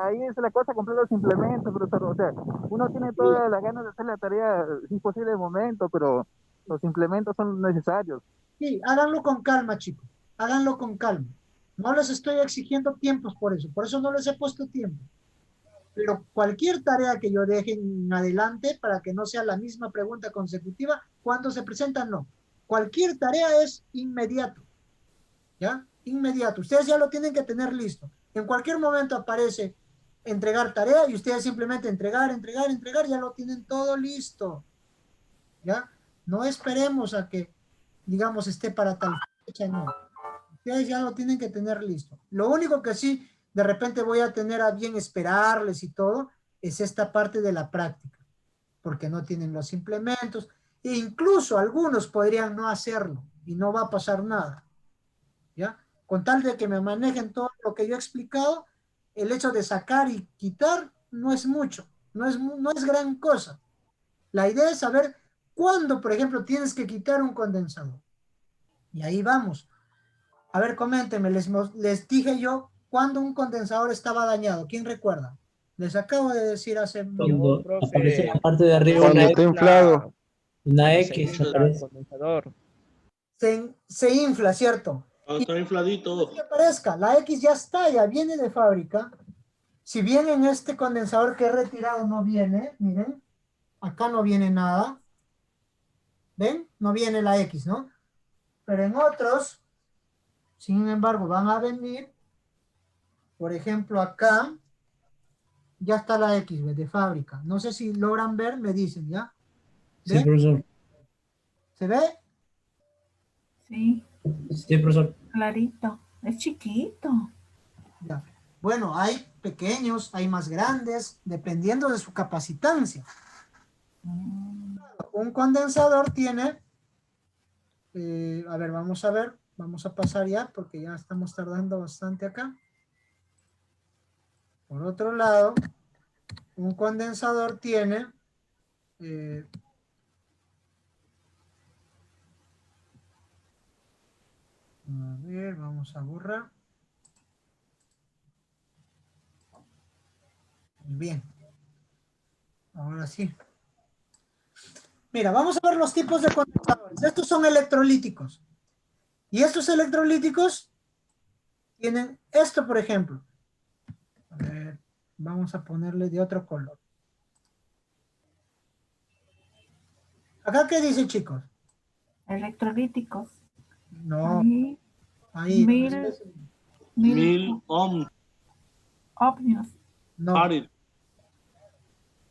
ahí es la cosa, comprar los implementos, profesor. O sea, uno tiene todas las ganas de hacer la tarea, si es posible de momento, pero los implementos son necesarios. Sí, háganlo con calma, chicos. Háganlo con calma. No les estoy exigiendo tiempos por eso no les he puesto tiempo. pero cualquier tarea que yo deje en adelante, para que no sea la misma pregunta consecutiva, cuando se presenta, no. Cualquier tarea es inmediato, ¿ya? Inmediato. Ustedes ya lo tienen que tener listo. En cualquier momento aparece entregar tarea y ustedes simplemente entregar, ya lo tienen todo listo, ¿ya? No esperemos a que, digamos, esté para tal fecha, no. Ustedes ya lo tienen que tener listo. Lo único que sí, de repente voy a tener a bien esperarles y todo, es esta parte de la práctica, porque no tienen los implementos, e incluso algunos podrían no hacerlo y no va a pasar nada, ¿ya? Con tal de que me manejen todo lo que yo he explicado, el hecho de sacar y quitar no es mucho, no es gran cosa. La idea es saber cuándo, por ejemplo, tienes que quitar un condensador. Y ahí vamos. A ver, coméntenme, les dije yo cuándo un condensador estaba dañado. ¿Quién recuerda? Les acabo de decir hace... Cuando profe, aparece en la parte de arriba Cuando una está X, inflado. una Se X infla el aparece. condensador. Se infla, ¿cierto? Cuando está infladito. Que aparezca, la X ya está, ya viene de fábrica. Si bien en este condensador que he retirado no viene, miren, acá no viene nada. ¿Ven? No viene la X, ¿no? Pero en otros, sin embargo, van a venir, por ejemplo, acá, ya está la X de fábrica. No sé si logran ver, me dicen, ¿ya? Sí, ¿Ven? profesor. ¿Se ve? Sí, Sí, profesor. clarito. Es chiquito. Ya. Bueno, hay pequeños, hay más grandes, dependiendo de su capacitancia. Un condensador tiene, a ver, vamos a pasar ya, porque ya estamos tardando bastante acá. Por otro lado, un condensador tiene, a ver, vamos a borrar. Bien. Ahora sí. Mira, vamos a ver los tipos de condensadores. Estos son electrolíticos. Y estos electrolíticos tienen esto, por ejemplo. A ver, vamos a ponerle de otro color. ¿Acá qué dice, chicos? Electrolíticos. No, Ahí, ahí. mil Mil ohm. ohmios. No. Farad.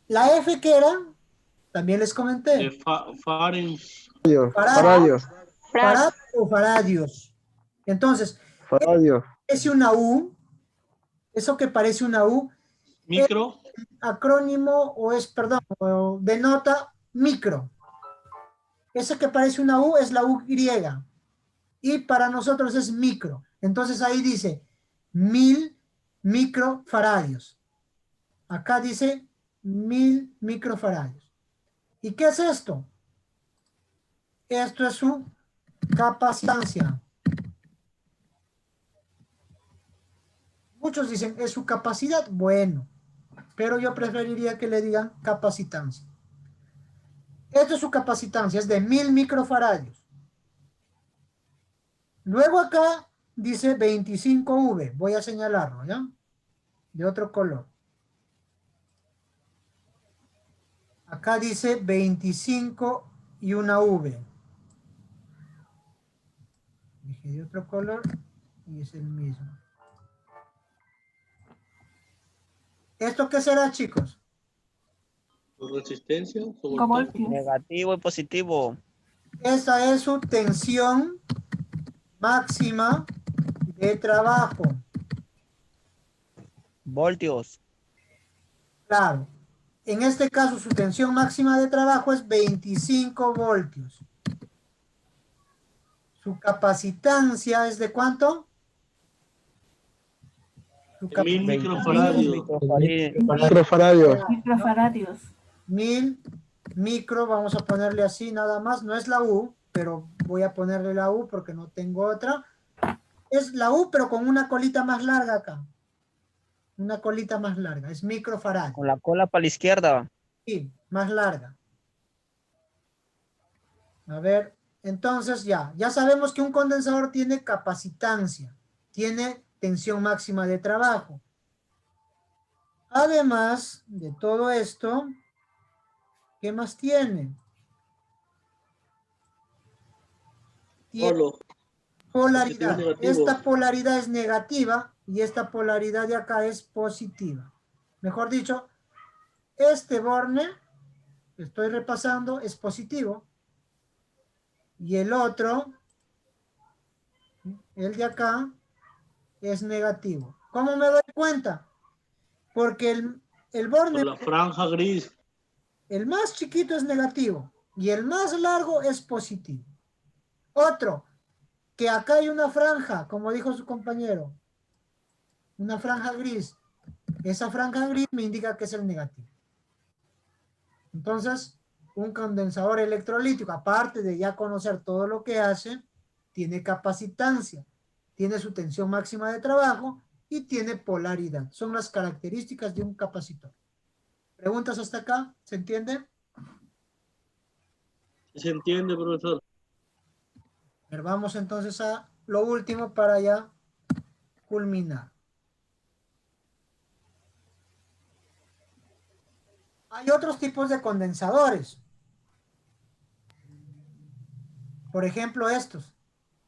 La F que era, también les comenté. Farad. Faradios. Farad o faradios. Entonces, Faradios. es una U. Eso que parece una U. Micro. Es acrónimo perdón, o denota micro. Ese que parece una U es la U griega. Y para nosotros es micro. Entonces ahí dice 1000 microfaradios. Acá dice 1000 microfaradios. ¿Y qué es esto? Esto es su capacitancia. Muchos dicen, ¿es su capacidad? Bueno, pero yo preferiría que le digan capacitancia. Esto es su capacitancia, es de 1000 microfaradios. Luego acá dice 25V, voy a señalarlo, ¿ya? De otro color. Acá dice 25 y una V. Dije de otro color y es el mismo. ¿Esto qué será, chicos? Su resistencia. Su Voltios. Negativo y positivo. Esa es su tensión máxima de trabajo. Voltios. Claro. En este caso, su tensión máxima de trabajo es 25 voltios. Su capacitancia es de ¿cuánto? Su 1000 microfaradios. Microfaradios. Microfaradios. 1000 micro, vamos a ponerle así nada más. No es la U, pero voy a ponerle la U porque no tengo otra. Es la U, pero con una colita más larga acá. Una colita más larga. Es microfarad. Con la cola para la izquierda. Sí, más larga. A ver, entonces ya sabemos que un condensador tiene capacitancia, tiene tensión máxima de trabajo. Además de todo esto, ¿qué más tiene? Tiene Polo. polaridad. Positivo, negativo. Esta polaridad es negativa y esta polaridad de acá es positiva. Mejor dicho, este borne, que estoy repasando, es positivo. Y el otro, el de acá, es negativo. ¿Cómo me doy cuenta? Porque el borne, Por la franja gris. el más chiquito es negativo y el más largo es positivo. Otro, que acá hay una franja, como dijo su compañero, una franja gris. Esa franja gris me indica que es el negativo. Entonces, un condensador electrolítico, aparte de ya conocer todo lo que hace, tiene capacitancia, tiene su tensión máxima de trabajo y tiene polaridad. Son las características de un capacitor. ¿Preguntas hasta acá? ¿Se entiende? Se entiende, profesor. Vamos entonces a lo último para ya culminar. Hay otros tipos de condensadores. Por ejemplo, estos,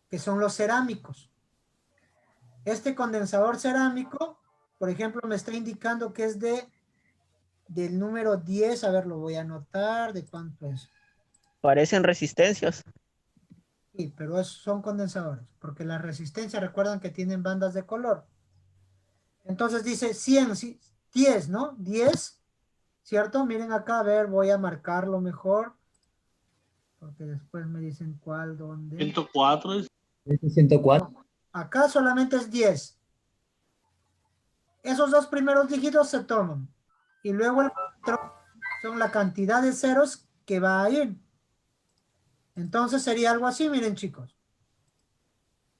que son los cerámicos. Este condensador cerámico, por ejemplo, me está indicando que es del número 10. A ver, lo voy a anotar. ¿De cuánto es? Parecen resistencias. Sí, pero son condensadores, porque las resistencias, recuerdan que tienen bandas de color. Entonces dice 100, sí, 10, ¿no? 10, ¿cierto? Miren acá, a ver, voy a marcarlo mejor, porque después me dicen cuál, dónde. 104 es. 104. Acá solamente es 10. Esos dos primeros dígitos se toman. Y luego el otro son la cantidad de ceros que va a ir. Entonces sería algo así, miren chicos.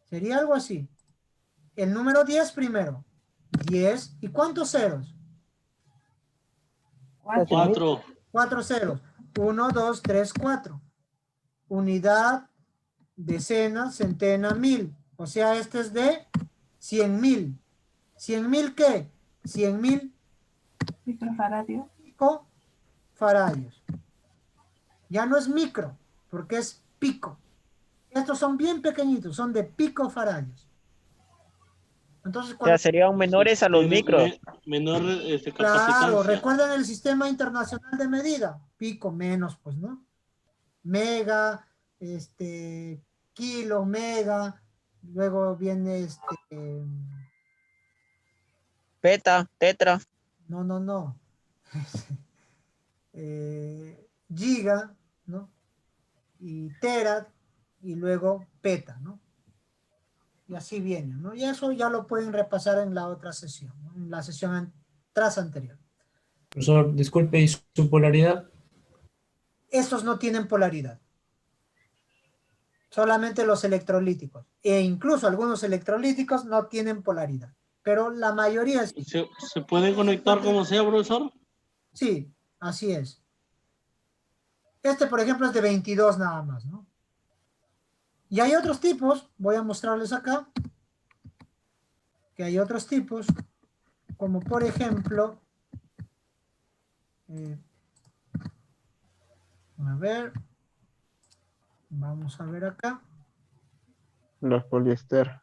Sería algo así. El número 10 primero. 10. ¿Y cuántos ceros? 4. 4 ceros. 1, 2, 3, 4. Unidad, decena, centena, mil. O sea, este es de 100.000. ¿100.000 qué? 100.000 Microfaradios. picofaradios. Ya no es micro, porque es pico. Estos son bien pequeñitos, son de picofaradios. Entonces, O sea, serían menores a los micros. Menor claro, capacitancia. recuerdan el sistema internacional de medida. Pico menos, pues, ¿no? Mega, kilo, mega, luego viene Peta, tetra. no. Giga, ¿no? Y tera, y luego peta, ¿no? Y así viene, ¿no? Y eso ya lo pueden repasar en la otra sesión, ¿no? En la sesión tras anterior. Profesor, disculpe, ¿y su polaridad? Estos no tienen polaridad. Solamente los electrolíticos. E incluso algunos electrolíticos no tienen polaridad. Pero la mayoría sí. ¿Se puede conectar como sea, profesor? Sí, así es. Este, por ejemplo, es de 22 nada más, ¿no? Y hay otros tipos, voy a mostrarles acá, que hay otros tipos, como por ejemplo, a ver, vamos a ver acá. Los poliéster.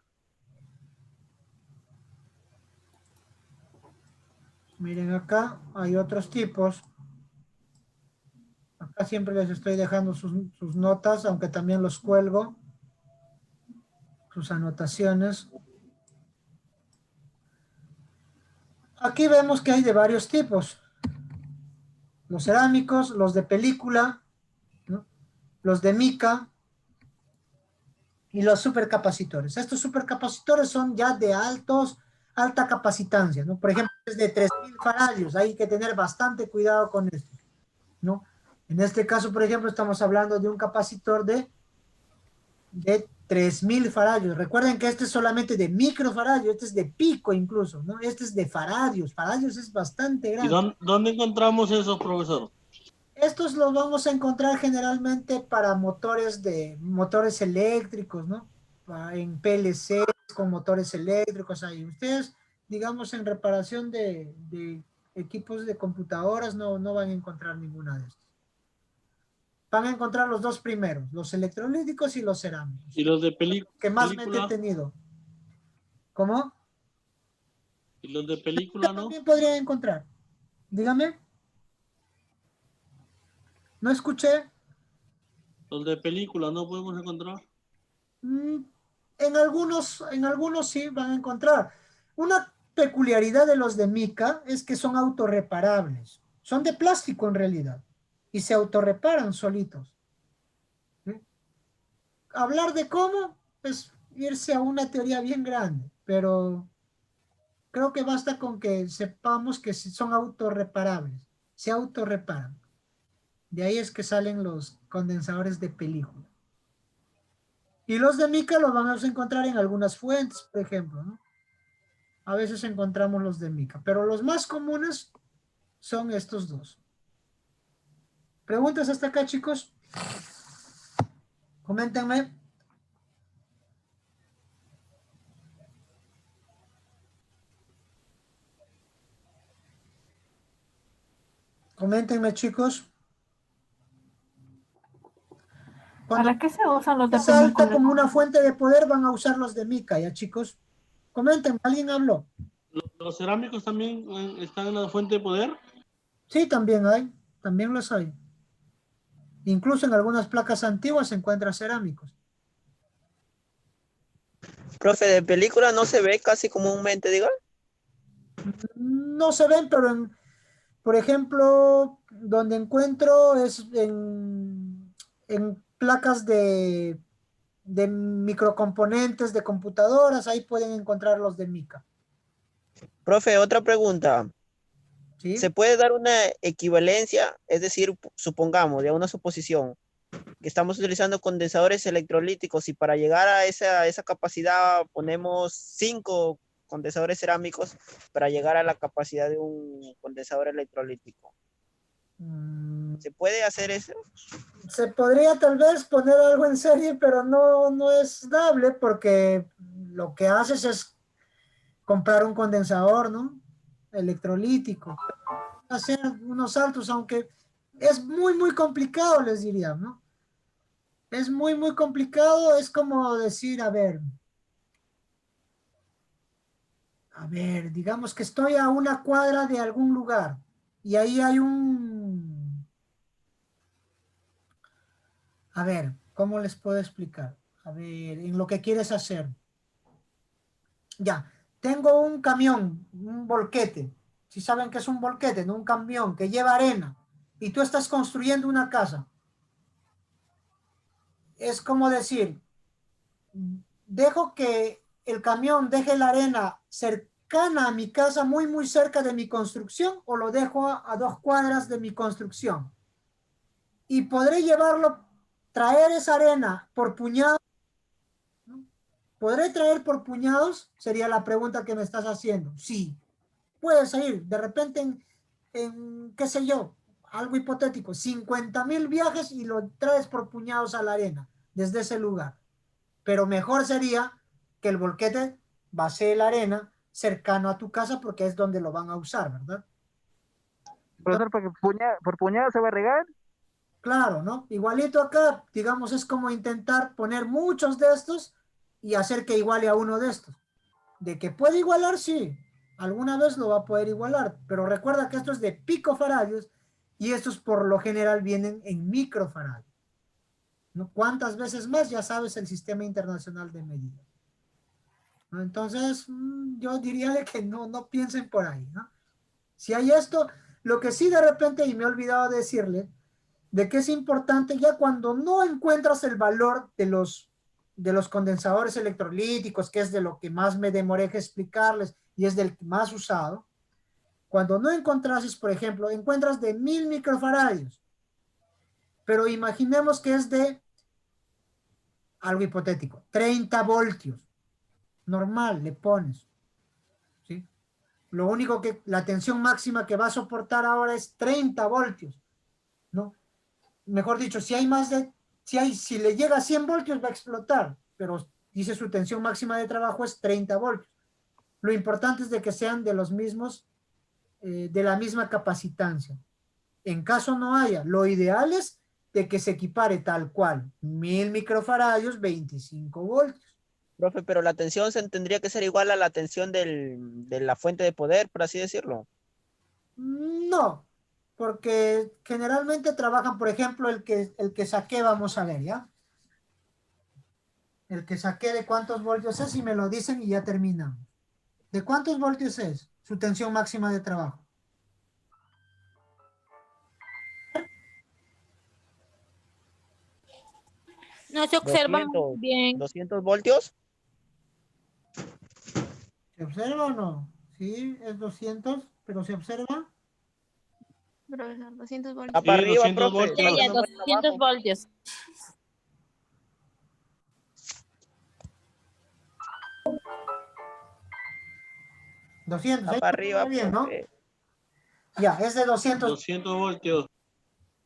Miren acá, hay otros tipos. Acá siempre les estoy dejando sus notas, aunque también los cuelgo. Sus anotaciones. Aquí vemos que hay de varios tipos. Los cerámicos, los de película, ¿no? Los de mica y los supercapacitores. Estos supercapacitores son ya de alta capacitancia, ¿no? Por ejemplo, es de 3.000 faradios. Hay que tener bastante cuidado con esto, ¿no? En este caso, por ejemplo, estamos hablando de un capacitor de 3.000 faradios. Recuerden que este es solamente de microfaradios, este es de pico incluso, ¿no? Este es de faradios. Faradios es bastante ¿Y grande. dónde encontramos esos, profesor? Estos los vamos a encontrar generalmente para motores eléctricos, ¿no? En PLC con motores eléctricos ahí. Ustedes, digamos, en reparación de equipos de computadoras, no van a encontrar ninguna de estas. Van a encontrar los dos primeros, los electrolíticos y los cerámicos. ¿Y los de Que más me he película? detenido. ¿Cómo? ¿Y los de película no? También podrían encontrar. Dígame. No escuché. Los de película no podemos encontrar. En algunos sí van a encontrar. Una peculiaridad de los de mica es que son autorreparables. Son de plástico en realidad. Y se autorreparan solitos. ¿Sí? Hablar de cómo es irse a una teoría bien grande, pero creo que basta con que sepamos que son autorreparables. Se autorreparan. De ahí es que salen los condensadores de película. Y los de mica los vamos a encontrar en algunas fuentes, por ejemplo, ¿no? A veces encontramos los de mica, pero los más comunes son estos dos. ¿Preguntas hasta acá, chicos? Coméntenme. Coméntenme, chicos. ¿Para qué se usan los de Salta película? como una fuente de poder, van a usar los de mica, ¿ya, chicos? Comenten, ¿alguien habló? ¿Los cerámicos también están en la fuente de poder? Sí, también los hay. Incluso en algunas placas antiguas se encuentran cerámicos. Profe, de película no se ve casi comúnmente, diga. No se ven, pero por ejemplo, donde encuentro es en placas de microcomponentes de computadoras, ahí pueden encontrar los de mica. Profe, otra pregunta. ¿Sí? ¿Se puede dar una equivalencia? Es decir, supongamos, de una suposición, que estamos utilizando condensadores electrolíticos y para llegar a esa capacidad ponemos 5 condensadores cerámicos para llegar a la capacidad de un condensador electrolítico. ¿Se puede hacer eso? Se podría tal vez poner algo en serie, pero no es dable porque lo que haces es comprar un condensador, ¿no? Electrolítico. Hacer unos saltos, aunque es muy complicado, les diría, ¿no? Es muy complicado, es como decir, a ver, digamos que estoy a una cuadra de algún lugar y ahí hay a ver, ¿cómo les puedo explicar? A ver, en lo que quieres hacer. Ya, tengo un camión, un volquete. Si saben que es un volquete, ¿no? Un camión que lleva arena y tú estás construyendo una casa. Es como decir, dejo que el camión deje la arena cercana a mi casa, muy cerca de mi construcción, o lo dejo a 2 cuadras de mi construcción. Y podré llevarlo, traer esa arena por puñados. ¿Podré traer por puñados? Sería la pregunta que me estás haciendo. Sí, puedes ir de repente en qué sé yo, algo hipotético, 50,000 viajes y lo traes por puñados a la arena desde ese lugar. Pero mejor sería que el volquete vacíe la arena cercano a tu casa porque es donde lo van a usar, ¿verdad? Profesor, porque por puñado se va a regar. Claro, ¿no? Igualito acá, digamos, es como intentar poner muchos de estos y hacer que iguale a uno de estos. De que puede igualar, sí. Alguna vez lo va a poder igualar, pero recuerda que esto es de picofaradios y estos por lo general vienen en microfaradios. ¿No? ¿Cuántas veces más? Ya sabes el sistema internacional de medida. ¿No? Entonces, yo diría de que no piensen por ahí, ¿no? Si hay esto, lo que sí de repente, y me he olvidado de decirle, de que es importante ya cuando no encuentras el valor de los condensadores electrolíticos, que es de lo que más me demoré que explicarles y es del más usado, cuando no encontrases, por ejemplo, encuentras de 1000 microfaradios, pero imaginemos que es de algo hipotético, 30 voltios, normal, le pones, ¿sí? Lo único que la tensión máxima que va a soportar ahora es 30 voltios, ¿no? Mejor dicho, si hay más de, si le llega a 100 voltios va a explotar, pero dice su tensión máxima de trabajo es 30 voltios. Lo importante es de que sean de los mismos de la misma capacitancia. En caso no haya, lo ideal es de que se equipare tal cual, 1000 microfaradios, 25 voltios. Profe, pero la tensión tendría que ser igual a la tensión de la fuente de poder, por así decirlo. No, porque generalmente trabajan, por ejemplo, el que saqué, vamos a ver, ¿ya? El que saqué de cuántos voltios es y me lo dicen y ya terminamos. ¿De cuántos voltios es su tensión máxima de trabajo? No se observa 200, muy bien. 200 voltios. ¿Se observa o no? Sí, es 200, pero ¿se observa? Profesor, 200 voltios. Va para Sí, arriba, 200 profe. voltios. Ya, No muestra 200 abajo. voltios. Va 200, Va ahí para está arriba, bien, ¿no? profe. Ya, es de 200. 200 voltios.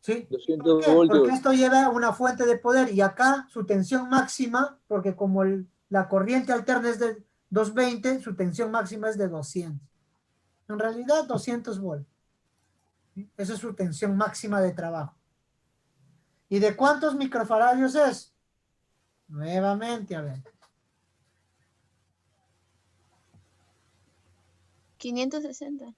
¿Sí? 200 ¿Por qué? voltios. Porque esto lleva una fuente de poder y acá su tensión máxima, porque como la corriente alterna es de 220, su tensión máxima es de 200. En realidad 200 voltios. ¿Sí? Esa es su tensión máxima de trabajo. ¿Y de cuántos microfaradios es? Nuevamente, a ver. 560.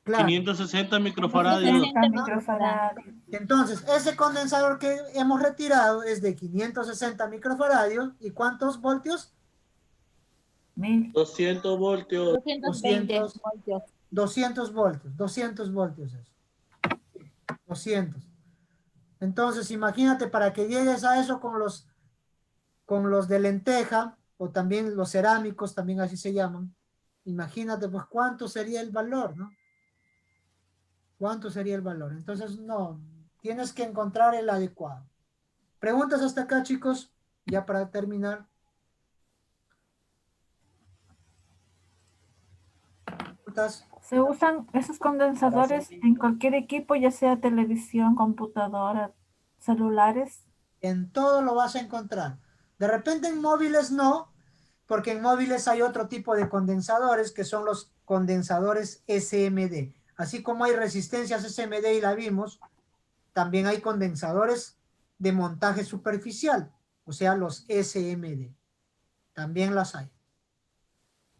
Claro. 560 microfaradios. 60 microfaradios. Entonces, ese condensador que hemos retirado es de 560 microfaradios. ¿Y cuántos voltios? 200 voltios. 220 200, voltios. 200 voltios. 200 voltios es. 200. Entonces, imagínate para que llegues a eso con los de lenteja, o también los cerámicos, también así se llaman. Imagínate, pues, cuánto sería el valor, ¿no? ¿Cuánto sería el valor? Entonces, no, tienes que encontrar el adecuado. ¿Preguntas hasta acá, chicos? Ya para terminar. ¿Preguntas? Se usan esos condensadores en cualquier equipo, ya sea televisión, computadora, celulares. En todo lo vas a encontrar. De repente en móviles no, porque en móviles hay otro tipo de condensadores que son los condensadores SMD. Así como hay resistencias SMD y la vimos, también hay condensadores de montaje superficial, o sea, los SMD. También las hay.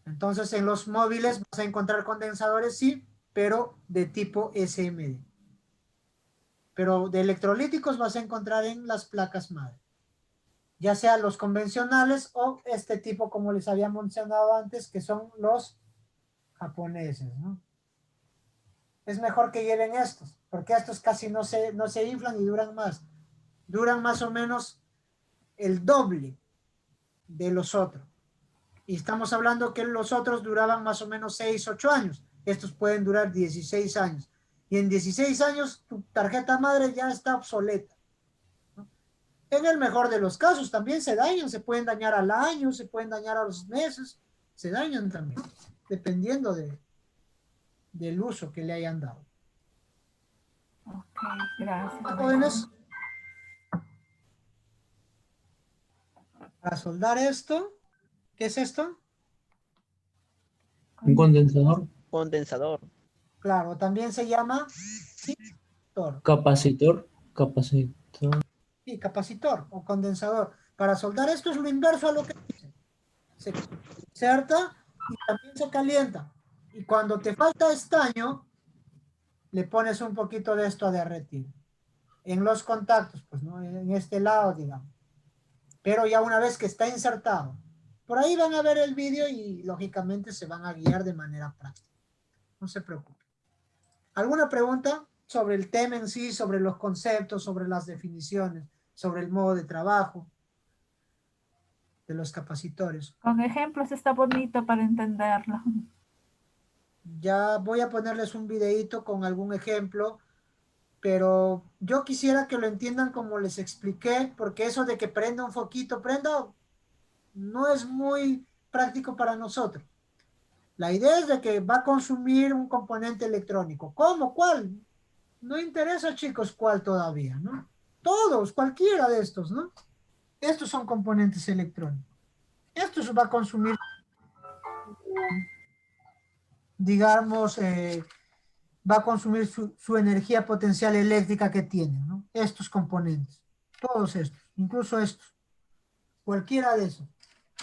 Entonces en los móviles vas a encontrar condensadores, sí, pero de tipo SMD. Pero de electrolíticos vas a encontrar en las placas madre. Ya sean los convencionales o este tipo, como les había mencionado antes, que son los japoneses, ¿no? Es mejor que lleven estos, porque estos casi no se inflan y duran más. Duran más o menos el doble de los otros. Y estamos hablando que los otros duraban más o menos 6, 8 años. Estos pueden durar 16 años. Y en 16 años tu tarjeta madre ya está obsoleta. En el mejor de los casos también se dañan, se pueden dañar al año, se pueden dañar a los meses, se dañan también, dependiendo del uso que le hayan dado. Ok, gracias. Jóvenes, para soldar esto, ¿qué es esto? Un condensador, Condensador. Claro, también se llama capacitor. sí, capacitor o condensador. Para soldar esto es lo inverso a lo que dice. Se inserta y también se calienta. Y cuando te falta estaño, le pones un poquito de esto a derretir. En los contactos, pues, ¿no? En este lado, digamos. Pero ya una vez que está insertado, por ahí van a ver el vídeo y lógicamente se van a guiar de manera práctica. No se preocupen. ¿Alguna pregunta sobre el tema en sí, sobre los conceptos, sobre las definiciones, sobre el modo de trabajo de los capacitores? Con ejemplos está bonito para entenderlo. Ya voy a ponerles un videíto con algún ejemplo, pero yo quisiera que lo entiendan como les expliqué, porque eso de que prenda un foquito, prenda, no es muy práctico para nosotros. La idea es de que va a consumir un componente electrónico. ¿Cómo? ¿Cuál? No interesa, chicos, cuál todavía, ¿no? Todos, cualquiera de estos, ¿no? Estos son componentes electrónicos. Esto va a consumir, digamos, va a consumir su energía potencial eléctrica que tienen, ¿no? Estos componentes, todos estos, incluso estos, cualquiera de esos,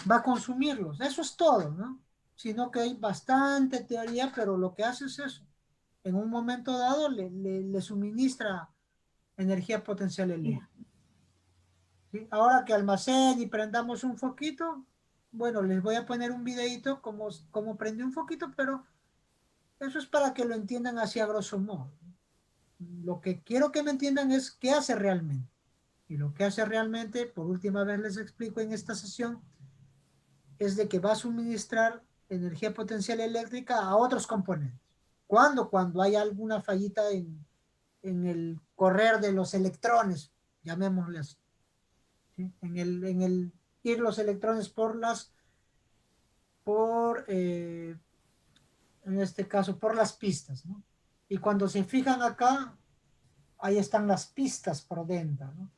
va a consumirlos, eso es todo, ¿no? Sino que hay bastante teoría, pero lo que hace es eso. En un momento dado le suministra energía potencial eléctrica. ¿Sí? Ahora que almacén y prendamos un foquito, bueno, les voy a poner un videito como prende un foquito, pero eso es para que lo entiendan así a grosso modo. Lo que quiero que me entiendan es qué hace realmente. Y lo que hace realmente, por última vez les explico en esta sesión, es de que va a suministrar energía potencial eléctrica a otros componentes. ¿Cuándo? Cuando hay alguna fallita en el correr de los electrones, llamémosle así. ¿Sí? En el ir los electrones en este caso, por las pistas, ¿no? Y cuando se fijan acá, ahí están las pistas por dentro, ¿no?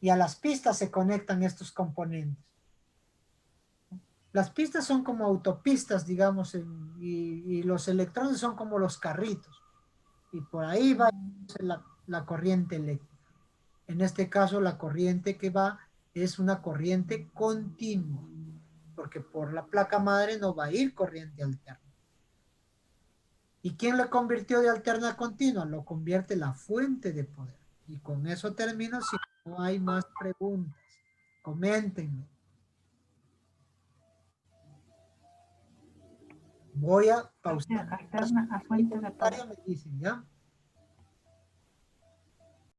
Y a las pistas se conectan estos componentes. Las pistas son como autopistas, digamos, y los electrones son como los carritos. Y por ahí va la corriente eléctrica. En este caso, la corriente que va es una corriente continua, porque por la placa madre no va a ir corriente alterna. ¿Y quién lo convirtió de alterna a continua? Lo convierte la fuente de poder. Y con eso termino. Si no hay más preguntas, coméntenme. Voy a pausar. Alterna a fuente de poder. Me dicen, ¿ya?